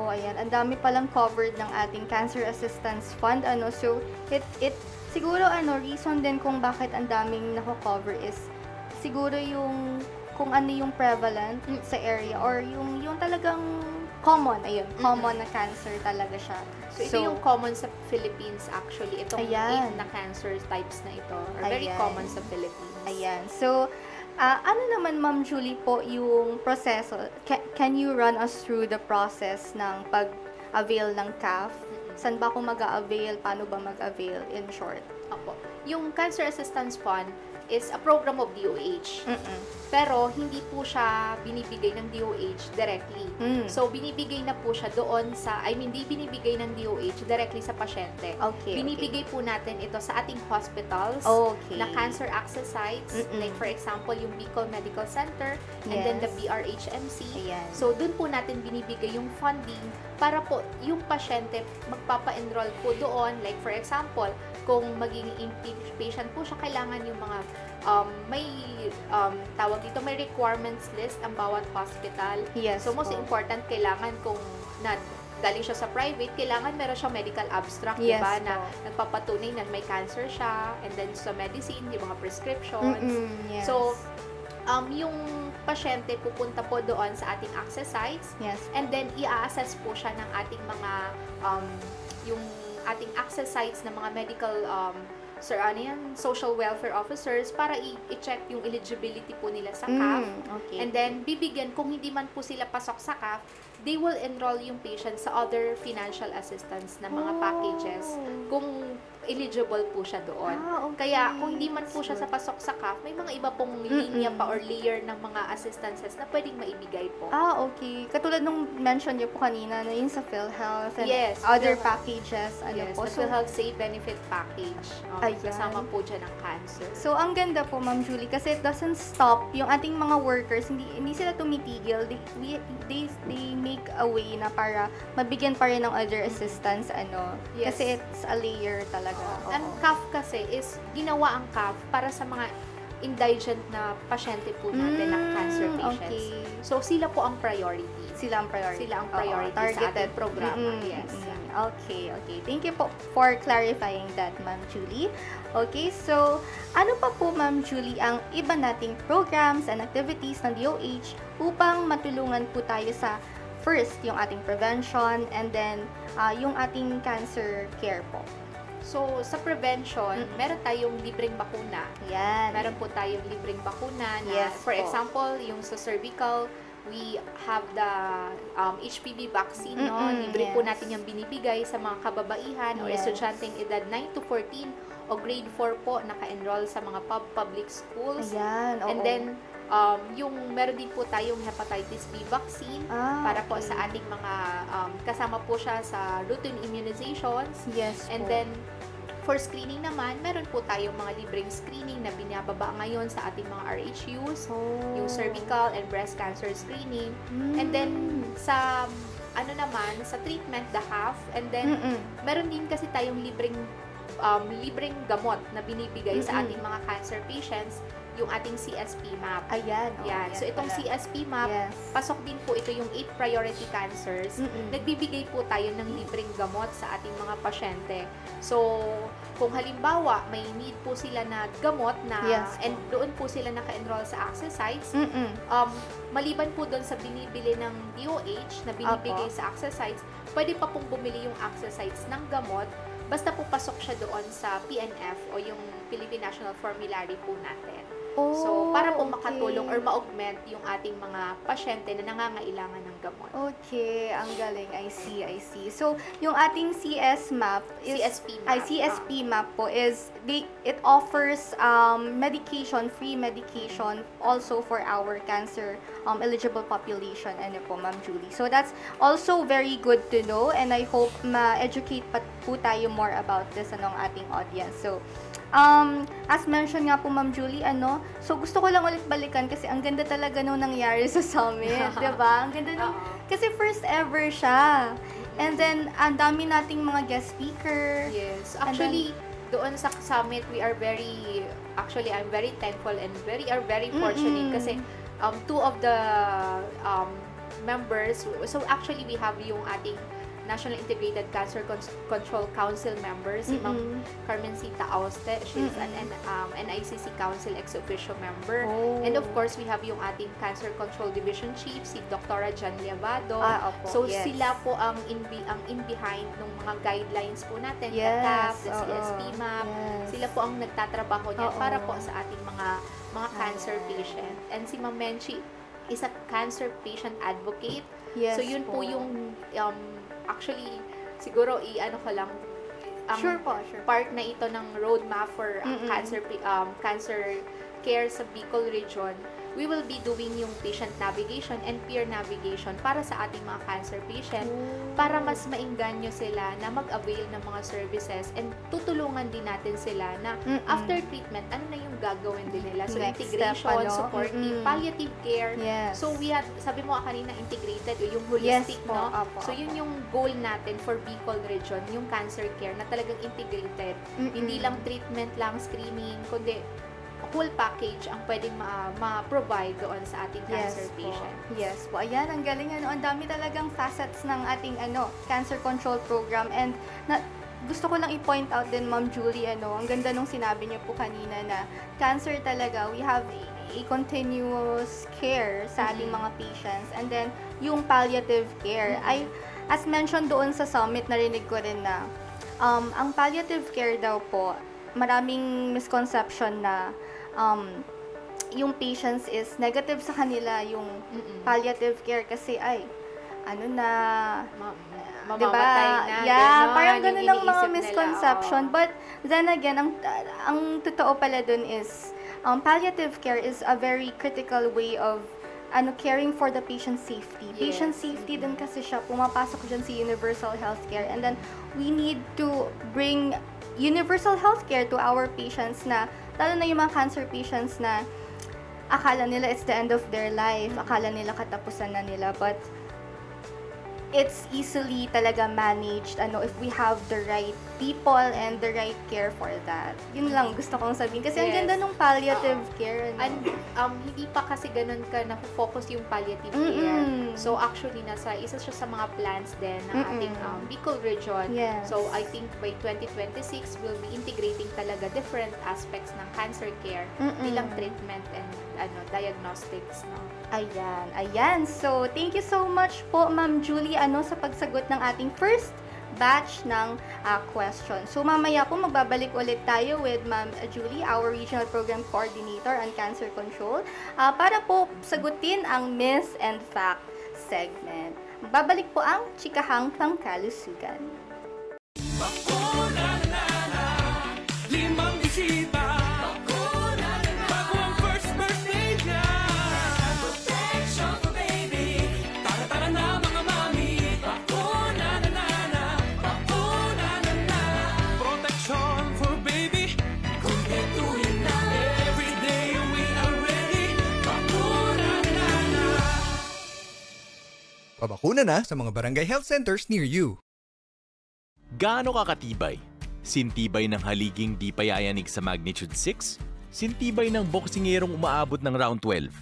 Ayan. Ang dami palang covered ng ating Cancer Assistance Fund. So, it siguro, reason din kung bakit ang daming nako-cover is siguro yung kung ano yung prevalent sa area or yung talagang common, common na cancer talaga siya. So, ito yung common sa Philippines actually. Itong 8 na cancer types na ito are very common sa Philippines. So, ano naman, Ma'am Julie po, yung proseso? Can you run us through the process ng pag-avail ng CAF? Saan ba ako mag-avail? Paano ba mag-avail, in short? Yung Cancer Assistance Fund is a program of DOH. Pero hindi po siya binibigay ng DOH directly. So, binibigay na po siya doon sa, hindi binibigay ng DOH directly sa pasyente. Binibigay po natin ito sa ating hospitals na cancer access sites. Like for example, yung Bicol Medical Center and then the BRHMC. So, doon po natin binibigay yung funding para po yung pasyente magpapa-enroll po doon. Like for example, kung maging inpatient po siya, kailangan yung mga may requirements list ang bawat hospital. So, most important, kailangan kung galing siya sa private, kailangan meron siyang medical abstract, diba, na nagpapatunay na may cancer siya, and then sa medicine, yung mga prescriptions. So, yung pasyente pupunta po doon sa ating access sites, and then i-assess po siya ng ating mga yung ating access sites ng mga medical social welfare officers para i-check yung eligibility po nila sa CAF. And then, bibigyan, kung hindi man po sila pasok sa CAF, they will enroll yung patient sa other financial assistance na mga packages kung eligible po siya doon. Okay. Kaya kung hindi man po siya sa pasok sa CAF, may mga iba pong linya pa or layer ng mga assistances na pwedeng maibigay po. Okay. Katulad nung mention niyo po kanina, na yun sa PhilHealth and Yes, other PhilHealth. packages. Yes, po. the PhilHealth Save Benefit Package. Ayan. Kasama po dyan ang cancer. So, ang ganda po, Ma'am Julie, kasi it doesn't stop yung ating mga workers, hindi sila tumitigil. They make a way na para mabigyan pa rin ng other assistance, Yes. Kasi it's a layer talaga. Ang CAF kasi is, ginawa ang CAF para sa mga indigent na pasyente po natin ng cancer patients. Okay. So, sila po ang priority. Sila ang priority. Sila ang priority sa targeted ating programa. Yes. Okay. Thank you po for clarifying that, Ma'am Julie. Okay, so ano pa po, Ma'am Julie, ang iba nating programs and activities ng DOH upang matulungan po tayo sa first, yung ating prevention, and then yung ating cancer care po? So, sa prevention, meron tayong libreng bakuna. Yan. Meron po tayong libreng bakuna na, Yes for po. example, yung sa cervical, we have the HPV vaccine, no? Libre po yes. natin yung binibigay sa mga kababaihan o Yes. estudyanteng edad 9 to 14 o grade 4 po naka-enroll sa mga public schools. Ayan, oo. And then, yung meron din po tayong hepatitis B vaccine para po okay. sa ating mga kasama po siya sa routine immunizations. Yes And po. then, for screening naman, meron po tayong mga libreng screening na binababa ngayon sa ating mga RHUs, yung cervical and breast cancer screening. And then, sa sa treatment, the HAF, and then, meron din kasi tayong libreng gamot na binibigay sa ating mga cancer patients, yung ating CSP map. Ayan. Yan. So, itong CSP map, Yes. pasok din po ito yung 8 priority cancers. Nagbibigay po tayo ng libreng gamot sa ating mga pasyente. So, kung halimbawa, may need po sila na gamot na, Yes po. and doon po sila naka-enroll sa access sites, maliban po doon sa binibili ng DOH na binibigay sa access sites, pwede pa pong bumili yung access sites ng gamot, basta po pasok siya doon sa PNF o yung Philippine National Formulary po natin. So, para po makatulong or ma-augment yung ating mga pasyente na nangangailangan ng gamot. Okay, ang galing. I see. So, yung ating CS map is CSP map. CSP map po is it offers free medication also for our cancer eligible population. Ano po, Ma'am Julie. So, that's also very good to know, and I hope ma-educate pa po tayo more about this ating audience. So, as mentioned nga po, Ma'am Julie, so gusto ko lang ulit balikan kasi ang ganda talaga nung nangyari sa summit, diba? Ang ganda nung, kasi first ever siya. And then, ang dami nating mga guest speaker. Yes. Actually, doon sa summit, I'm very thankful and are very fortunate kasi two of the members, so actually we have yung ating National Integrated Cancer Control Council member, si Ma'am Carmencita Auste. She's an NICC Council ex-officio member. And of course, we have yung ating Cancer Control Division Chief, si Dr. Jan Liavado. So, yes. sila po ang in behind ng mga guidelines po natin, Yes, the CAF, the CSP map. yes. Sila po ang nagtatrabaho niyan para po sa ating mga cancer patient. And si Ma'am Menchi is a cancer patient advocate. Yes So, yun po yung actually, siguro ko lang ang Sure po. part na ito ng roadmap for cancer care sa Bicol region. We will be doing yung patient navigation and peer navigation para sa ating mga cancer patient para mas maengganyo sila na mag-avail ng mga services, and tutulungan din natin sila na after treatment, ano na yung gagawin din nila. So, Next integration, step, supportive, palliative care. Yes. So, we have, sabi mo kanina, integrated o yung holistic, Yes po, no? apo, So, yun yung goal natin for Bicol region, yung cancer care na talagang integrated. Hindi lang treatment lang, screening, kundi whole package ang pwedeng ma-provide doon sa ating cancer patient. Yes po. Ayan, ang galing. Ang dami talagang facets ng ating cancer control program. And gusto ko lang i-point out din, Ma'am Julie, ang ganda nung sinabi niyo po kanina na cancer talaga, we have a continuous care sa ating mga patients. And then, yung palliative care, as mentioned doon sa summit, narinig ko rin na ang palliative care daw po, maraming misconception na yung patients is negative sa kanila yung palliative care kasi ano na, Mamamatay na. Yeah, ganon, parang yung ganun ang mga iniisip nila, misconception. oo. But then again, ang totoo pala dun is, palliative care is a very critical way of caring for the patient safety. Yes. Patient safety din kasi siya, pumapasok dyan sa universal healthcare. And then, we need to bring universal healthcare to our patients na, lalo na yung mga cancer patients na akala nila it's the end of their life, akala nila katapusan na nila, but it's easily talaga managed if we have the right people and the right care for that. Yun lang gusto kong sabihin. Kasi ang Yes. ganda nung palliative care. And hindi pa kasi ganun ka na-focus yung palliative care. So actually, isa siya sa mga plans din ng ating Bicol region. Yes. So I think by 2026, we'll be integrating talaga different aspects ng cancer care bilang treatment and diagnostics. No? Ayan. So, thank you so much po, Ma'am Julie, sa pagsagot ng ating first batch ng question. So, mamaya po magbabalik ulit tayo with Ma'am Julie, our Regional Program Coordinator on Cancer Control, para po sagutin ang Myth and Fact segment. Magbabalik po ang Chikahang Pangkalusugan. Pabakuna na sa mga barangay health centers near you. Gaano kakatibay? Sintibay ng haliging di payayanig sa magnitude 6? Sintibay ng boksingerong umaabot ng round 12?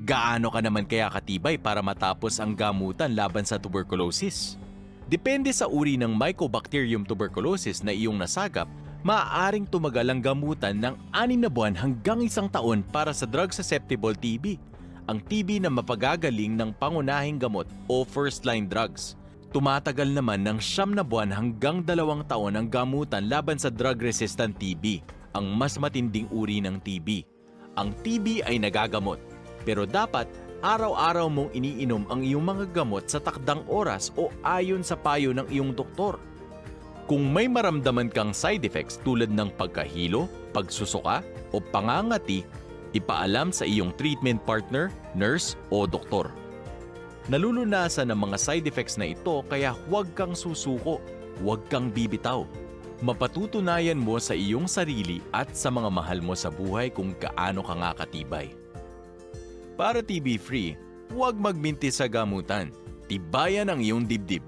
Gaano ka naman kaya katibay para matapos ang gamutan laban sa tuberculosis? Depende sa uri ng Mycobacterium tuberculosis na iyong nasagap, maaaring tumagal ang gamutan ng 6 na buwan hanggang 1 taon para sa drug-susceptible TB. Ang TB na mapagagaling ng pangunahing gamot o first-line drugs. Tumatagal naman ng 9 na buwan hanggang 2 taon ang gamutan laban sa drug-resistant TB, ang mas matinding uri ng TB. Ang TB ay nagagamot, pero dapat araw-araw mong iniinom ang iyong mga gamot sa takdang oras o ayon sa payo ng iyong doktor. Kung may maramdaman kang side effects tulad ng pagkahilo, pagsusuka o pangangati, ipaalam sa iyong treatment partner, nurse o doktor. Nalulunasan ng mga side effects na ito kaya huwag kang susuko, huwag kang bibitaw. Mapatutunayan mo sa iyong sarili at sa mga mahal mo sa buhay kung gaano ka nga katibay. Para TB-free, huwag magminti sa gamutan. Tibayan ang iyong dibdib.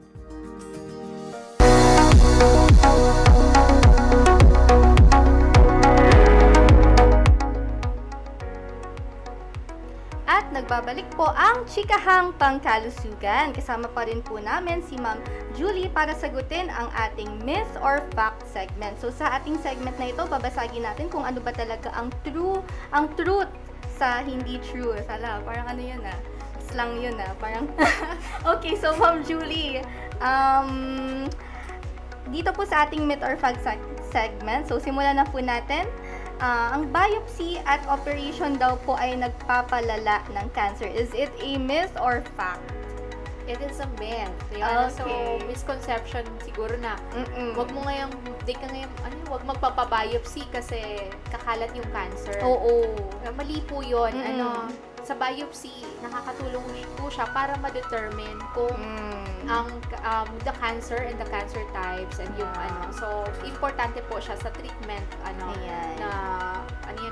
At nagbabalik po ang Chikahang Pangkalusugan. Kasama pa rin po namin si Ma'am Julie para sagutin ang ating Myth or Fact segment. So sa ating segment na ito, babasagin natin kung ano ba talaga ang truth sa hindi true. Sala, parang ano yun slang yun parang okay, so Ma'am Julie, dito po sa ating Myth or Fact segment, so simulan na po natin. Ang biopsy at operation daw po ay nagpapalala ng cancer. Is it a myth or fact? It is a myth. Okay. So, misconception siguro na wag wag magpapabiopsy kasi kakalat yung cancer. Oo. Mali po yun. Sa biopsy, nakakatulong po siya para ma-determine kung the cancer and the cancer types and yung So, importante po siya sa treatment,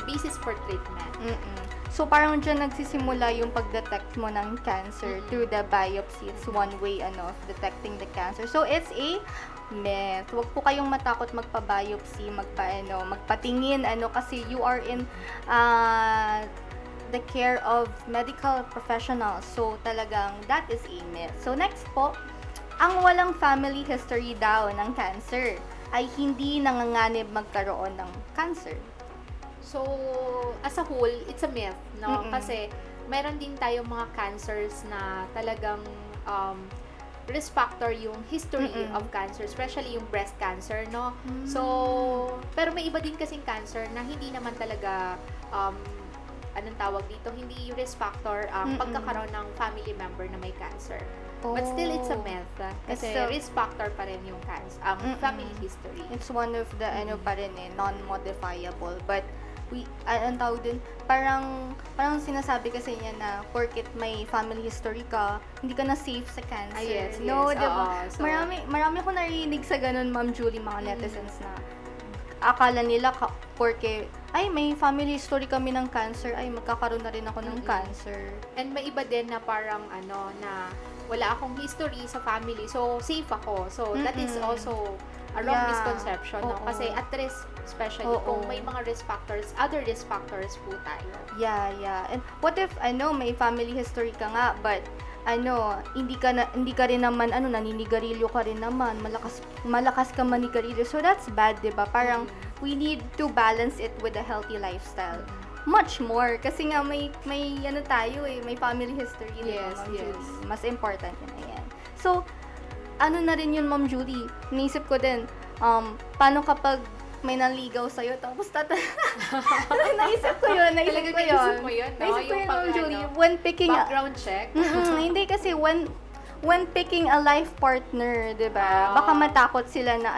basis for treatment. So, parang dyan nagsisimula yung pag-detect mo ng cancer through the biopsy. It's one way of detecting the cancer. So, it's a myth. Huwag po kayong matakot magpa-biopsy, magpatingin, kasi you are in the care of medical professionals. So, talagang that is a myth. So, next po, ang walang family history daw ng cancer ay hindi nanganganib magkaroon ng cancer. So, as a whole, it's a myth, no? Kasi, meron din tayong mga cancers na talagang risk factor yung history of cancer, especially yung breast cancer, no? So, pero may iba din kasing cancer na hindi naman talaga anong tawag dito, hindi risk factor ang pagkakaroon ng family member na may cancer. But still, it's a myth. Kasi It's a- risk factor pa rin yung family history. It's one of the pa rin non-modifiable. But ang tawag dun, parang sinasabi kasi niya na porket may family history ka, hindi ka na safe sa cancer. Yes. No, diba? Oo, so- Marami akong narinig sa ganun, Ma'am Julie, mga netizens na akala nila porke may family history kami ng cancer, magkakaroon na rin ako ng cancer. And may iba din na parang na wala akong history sa family, so safe ako. So that is also a wrong misconception, no? Oo. Kasi at risk, especially Oo. kung may mga risk factors, other risk factors po tayo. Yeah. And what if may family history ka nga, but hindi ka rin naman naninigarilyo ka rin naman, malakas ka manigarilyo. So that's bad, 'di ba? Parang we need to balance it with a healthy lifestyle. Much more kasi nga may tayo may family history, Yes, Ma'am yes. Julie. Mas important yun, ayan. So na rin yun, Ma'am Julie. Naisip ko din, paano kapag may naligaw sa'yo, tapos naisip ko yun. Naisip mo yun, no? Naisip ko Yung yun, Ma'am pag, Julie. When picking background check. hindi kasi, when picking a life partner, diba? Baka matakot sila na,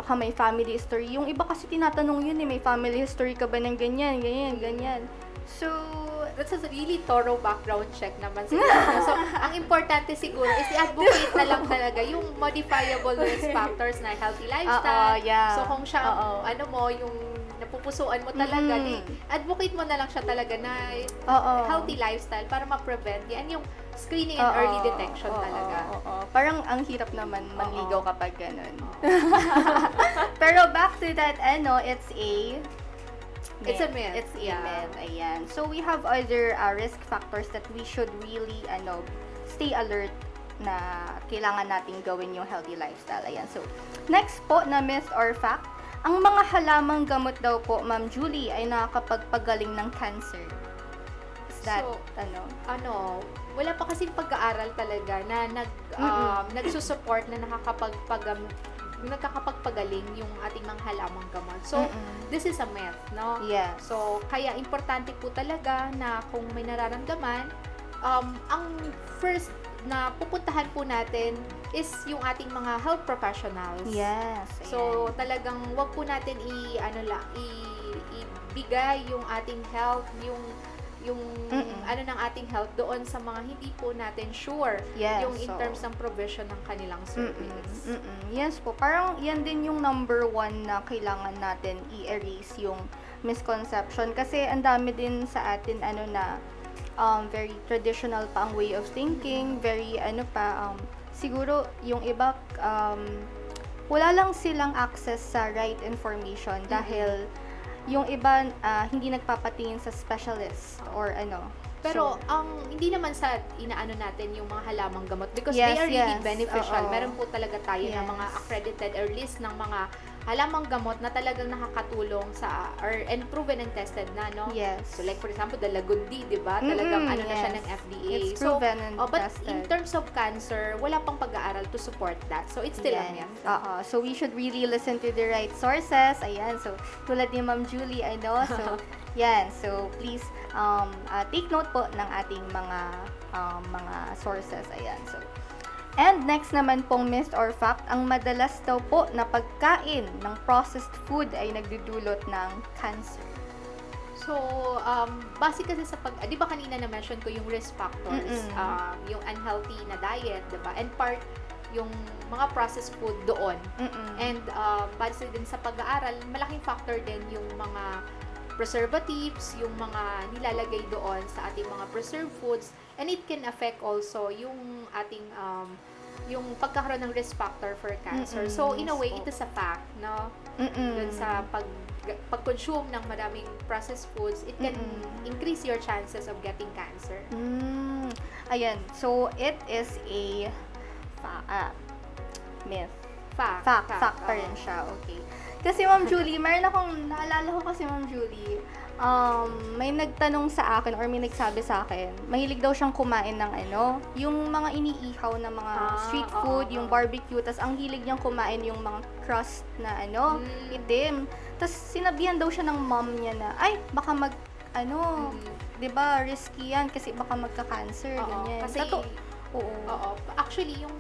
baka may family history. Yung iba kasi tinatanong yun may family history ka ba ng ganyan. So, that's a really thorough background check naman siguro. So, ang importante siguro is i-advocate na lang talaga yung modifiable risk factors na healthy lifestyle. So, kung siya, yung napupusuan mo talaga, advocate mo na lang siya talaga na healthy lifestyle para ma-prevent yan yung screening and early detection talaga. Parang ang hirap naman manligaw kapag ganun. Pero back to that, it's a myth. It's a myth. Ayan. So we have other risk factors that we should really stay alert na kailangan nating gawin yung healthy lifestyle. Ayan. So next po na myth or fact, ang mga halamang gamot daw po, Ma'am Julie, ay nakakapagpagaling ng cancer. Is that wala pa kasing pag-aaral talaga na nagsusupport na nakakapagpagaling yung ating mga halamang gamot. So, this is a myth, no? Yes. So, kaya importante po talaga na kung may nararamdaman, ang first na pupuntahan po natin is yung ating mga health professionals. Yes. So, talagang wag po natin ibigay yung ating health, yung ng ating health doon sa mga hindi po natin sure yung in terms ng provision ng kanilang service. Yes po. Parang yan din yung number one na kailangan natin i-erase yung misconception. Kasi ang dami din sa atin na very traditional pa ang way of thinking, very siguro yung iba wala lang silang access sa right information dahil yung iba hindi nagpapatingin sa specialist or Pero hindi naman sa inaano natin yung mga halamang gamot because they are really beneficial. Meron po talaga tayo ng mga accredited or list ng mga halamang gamot na talagang nakakatulong and proven and tested na, no? Yes. So like for example, the Lagundi, di ba? Talagang na siya ng FDA. It's proven and but tested. in terms of cancer, wala pang pag-aaral to support that. So it's still a myth. So we should really listen to the right sources. Ayan. So tulad ni Ma'am Julie, So yan. So please take note po ng ating mga sources. Ayan. So and next naman pong myth or fact, ang madalas daw po na pagkain ng processed food ay nagdudulot ng cancer. So, base kasi sa di ba kanina na-mention ko yung risk factors, yung unhealthy na diet, diba? And part yung mga processed food doon. And base din sa pag-aaral, malaking factor din yung mga preservatives, yung mga nilalagay doon sa ating mga preserved foods, and it can affect also yung ating yung pagkakaroon ng risk factor for cancer. So in a way, it is a fact, no? Dun sa pag-consume ng maraming processed foods, it can increase your chances of getting cancer. Ayan. So it is a myth. Fact pa rin siya. Okay. Kasi Ma'am Julie, naalala ko kasi Ma'am Julie, may nagtanong sa akin or may nagsabi sa akin, mahilig daw siyang kumain ng yung mga iniihaw na mga street food, yung barbecue, tas ang hilig niyang kumain yung mga crust na itim. Tas sinabihan daw siya ng mom niya na, baka 'di ba risky yan kasi baka magka-cancer, ganyan. Kasi Oo. Actually, yung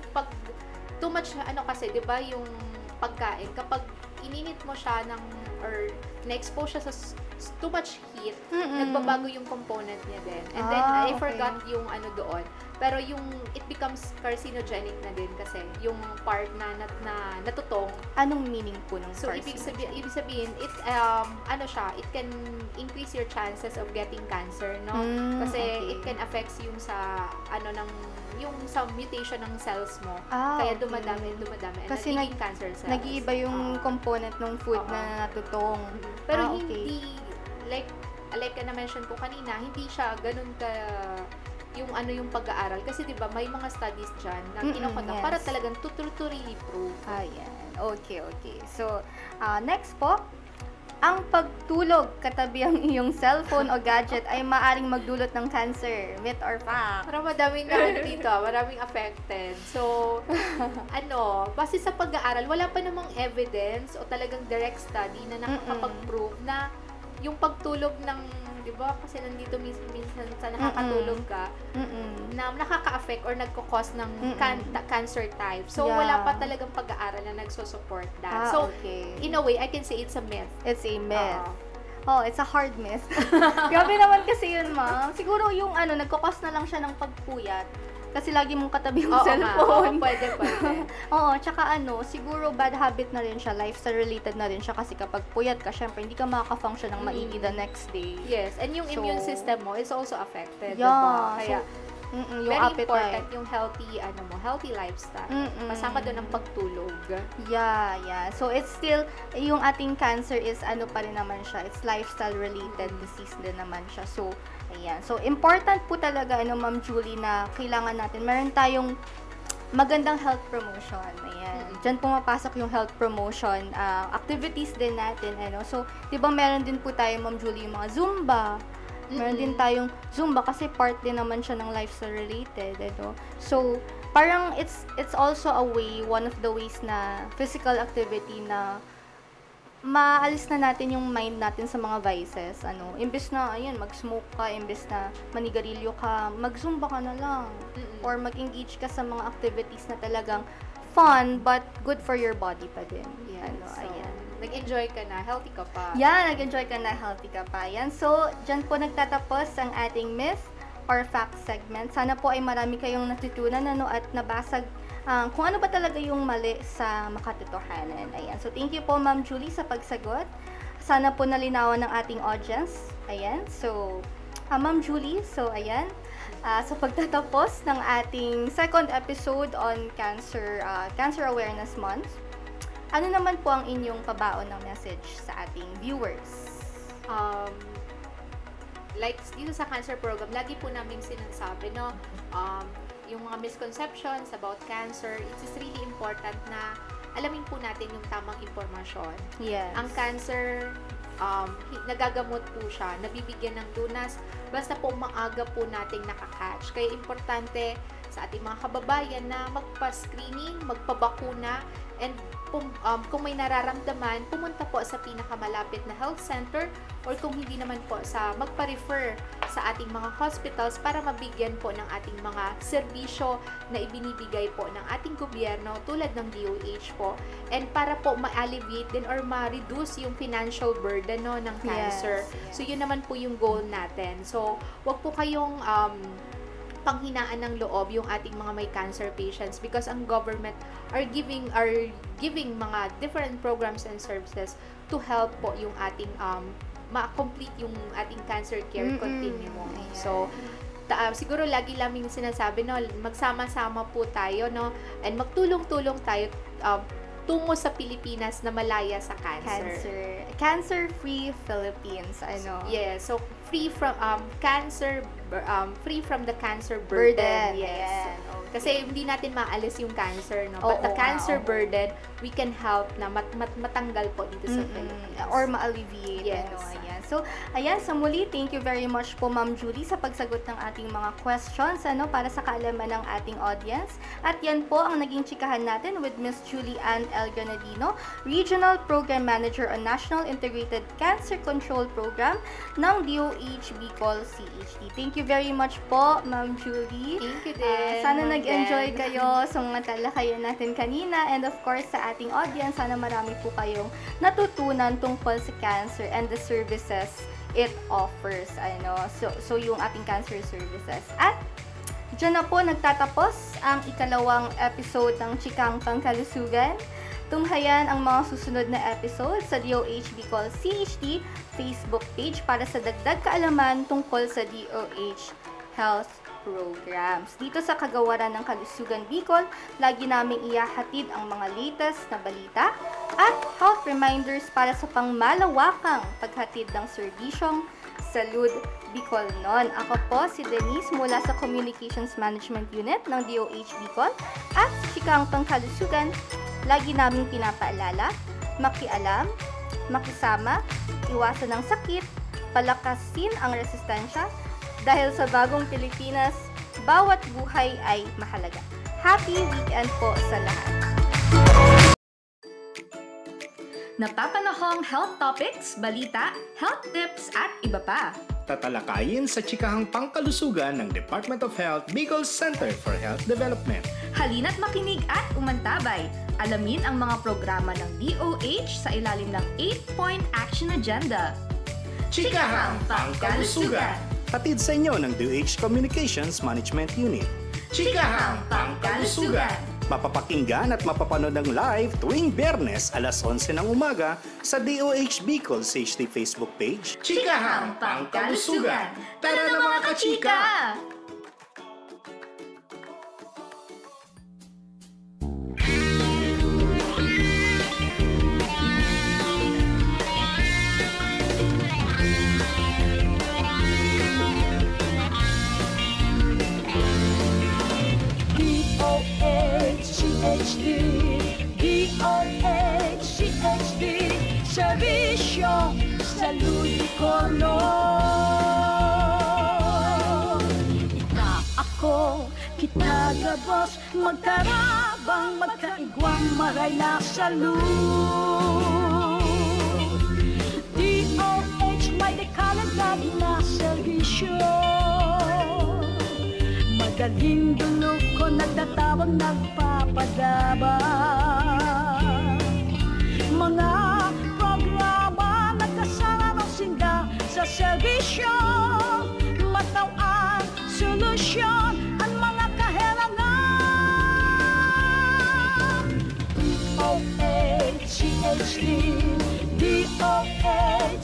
too much, kasi, di ba, yung pagkain, kapag ininit mo siya or na-expose siya sa too much heat, nagbabago yung component niya din. And then, I forgot yung doon. Pero yung, it becomes carcinogenic na din kasi yung part na natutong. Anong meaning po ng carcinogenic? So, ibig sabihin, it, it can increase your chances of getting cancer, no? Kasi it can affect yung sa, yung sa mutation ng cells mo. Kaya dumadami. Kasi nagiging cancer cells. Nag-iiba yung component ng food na natutong. Pero hindi, like na-mention ko kanina, hindi siya ganun ka yung pag-aaral. Kasi diba, may mga studies dyan na kinukonduct para talagang to really prove. Ayan. Okay. So, next po, ang pagtulog katabi ang iyong cellphone o gadget ay maaring magdulot ng cancer. Myth or fact? Parang madaming dito, maraming affected. So, base sa pag-aaral, wala pa namang evidence o talagang direct study na nakakapag-prove na yung pagtulog ng, di ba, kasi nandito minsan sa nakakatulog ka, na nakaka-affect or nagkakos ng cancer type. So, wala pa talagang pag-aaral na nagsusupport that. So, in a way, I can say it's a myth. It's a myth. It's a hard myth. Grabe naman kasi yun, ma'am. Siguro yung nagkakos na lang siya ng pagpuyat. Kasi lagi mong katabi yung cellphone. Pwede. Tsaka siguro bad habit na rin siya, lifestyle related na rin siya kasi kapag puyat ka, syempre hindi ka makaka-function ng maigi the next day. Yes, and yung immune system mo is also affected, yeah, diba? Kaya, yung very appetite. important yung healthy lifestyle. Kasama doon ang pagtulog. Yeah. So, it's still, yung ating cancer is pa rin naman siya. It's lifestyle related disease din naman siya. So, ayan. So, important po talaga, Ma'am Julie, na kailangan natin, meron tayong magandang health promotion. Ayan. Diyan pumapasok yung health promotion activities din natin. So, di ba meron din po tayo, Ma'am Julie, yung mga Zumba. Meron din tayong Zumba kasi part din naman siya ng lifestyle related. So, parang it's also a way, one of the ways na physical activity na maalis na natin yung mind natin sa mga vices. Imbes na, mag-smoke ka, imbes na manigarilyo ka, mag-Zumba ka na lang. Or mag-engage ka sa mga activities na talagang fun, but good for your body pa din. Ayan. Nag-enjoy ka na, healthy ka pa. Yeah, nag-enjoy ka na, healthy ka pa. Yan. So, dyan po nagtatapos ang ating myth or fact segment. Sana po ay marami kayong natutunan at nabasag kung ano ba talaga yung mali sa makatotohanan. Ayan. So, thank you po, Ma'am Julie, sa pagsagot. Sana po nalinawan ng ating audience. Ayan. So, Ma'am Julie, ayan. Sa pagtatapos ng ating second episode on Cancer Awareness Month, ano naman po ang inyong pabaon ng message sa ating viewers? Like dito sa cancer program, lagi po namin sinasabi, yung mga misconceptions about cancer, it is really important na alamin po natin yung tamang impormasyon. Yes. Ang cancer, nagagamot po siya, nabibigyan ng lunas, basta po maaga po nating nakakatch. Kaya importante sa ating mga kababayan na magpa-screening, magpabakuna, and kung may nararamdaman, pumunta po sa pinakamalapit na health center or kung hindi naman po magpa-refer sa ating mga hospitals para mabigyan po ng ating mga serbisyo na ibinibigay po ng ating gobyerno tulad ng DOH po, and para po ma-alleviate din or ma-reduce yung financial burden ng cancer. Yes. So yun naman po yung goal natin. So wag po kayong panghinaan ng loob yung ating mga may cancer patients because ang government are giving mga different programs and services to help po yung ating ma-complete yung ating cancer care continuum. So siguro lagi laming sinasabi magsama-sama po tayo and magtulong-tulong tayo tungo sa Pilipinas na malaya sa cancer. Cancer-free Philippines, Yes, so free from free from the cancer burden. Yes. Ayan, okay. Kasi hindi natin maalis yung cancer, but the cancer burden, we can help na matanggal po dito sa Philippines. Or ma-alleviate, Yes. Ayan. So, ayan, sa muli, thank you very much po Ma'am Julie sa pagsagot ng ating mga questions para sa kaalaman ng ating audience. At yan po ang naging chikahan natin with Miss Julie Ann L. Granadino, Regional Program Manager on National Integrated Cancer Control Program ng DOH Bicol CHD. Thank you very much po, Ma'am Julie. Thank you din. Sana nag-enjoy kayo sa mga talakayan natin kanina, and of course sa ating audience, sana marami po kayong natutunan tungkol sa cancer and the services it offers. So yung ating cancer services. At diyan na po nagtatapos ang ikalawang episode ng Chikang Pangkalusugan. Tunghayan ang mga susunod na episode sa DOH Bicol CHD Facebook page para sa dagdag kaalaman tungkol sa DOH Health Programs. Dito sa Kagawaran ng Kalusugan Bicol, lagi naming ihahatid ang mga latest na balita at health reminders para sa pangmalawakang paghatid ng serbisyong Salud Bicolnon. Ako po si Denise mula sa Communications Management Unit ng DOH Bicol at Chikang Pangkalusugan. Lagi naming pinapaalala, makialam, makisama, iwasan ng sakit, palakasin ang resistensya, dahil sa bagong Pilipinas, bawat buhay ay mahalaga. Happy weekend po sa lahat! Napapanahong health topics, balita, health tips at iba pa. Tatalakayin sa Chikahang Pangkalusugan ng Department of Health Bicol Center for Health Development. Halina't makinig at umantabay. Alamin ang mga programa ng DOH sa ilalim ng 8-Point Action Agenda. Chikahang Pangkalusugan! Hatid sa inyo ng DOH Communications Management Unit. Chikahang Pangkalusugan! Mapapakinggan at mapapanood ng live tuwing Biyernes alas 11 ng umaga sa DOH Bicol CHD Facebook page. Chikahang Pangkalusugan! Tara na mga kachika! DOH-CHD, Serbisyo Salud Bicolnon. Ika ako, kita gabos, magkarabang, magkaigwang, maray na salud. DOH may dekalagad na serbisyo. Magaling dulog ko nagtatawag nagpapadabang. Mga programa nagkasama sinda sa serbisyo. Matawang solusyon ang mga kahilangan. DOH-CHD, DOH-CHD,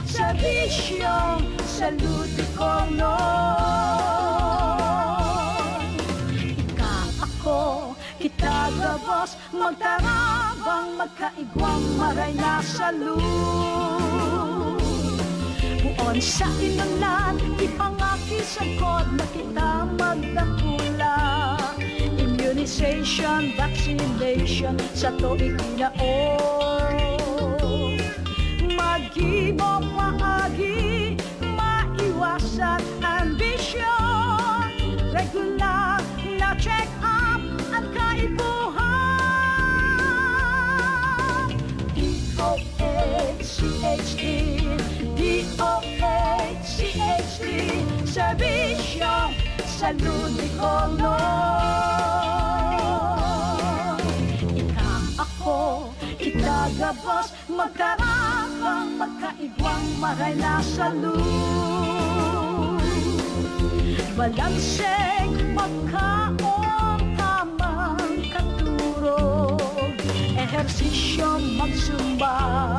Serbisyo Salud Bicolnon. Ika ako, kita gabos, magkarabang, magkaigwang, maray na salud. Buon sa inulan, ipangakisagod na kita magdakula. Immunization, vaccination, sa tuig inaon. Mag-ibo maagi, maiwasan ambisyon. Regular na check-up at kaibuhan. DOH-CHD, DOH-CHD, Serbisyo Salud Bicolnon. Ika ako, kita gabos, magkarabang, magkaigwang, maray na salud. Balanseng, magkaon, tamang katurog. Ehersisyo, magsumba,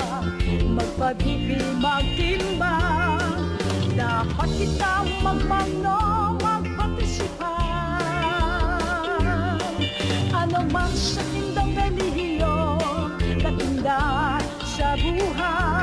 magpabibi, magtimbang. Dapat kita magmano, magpartisipan. Ano man sa tindang relihiyon, katinda sa buhay.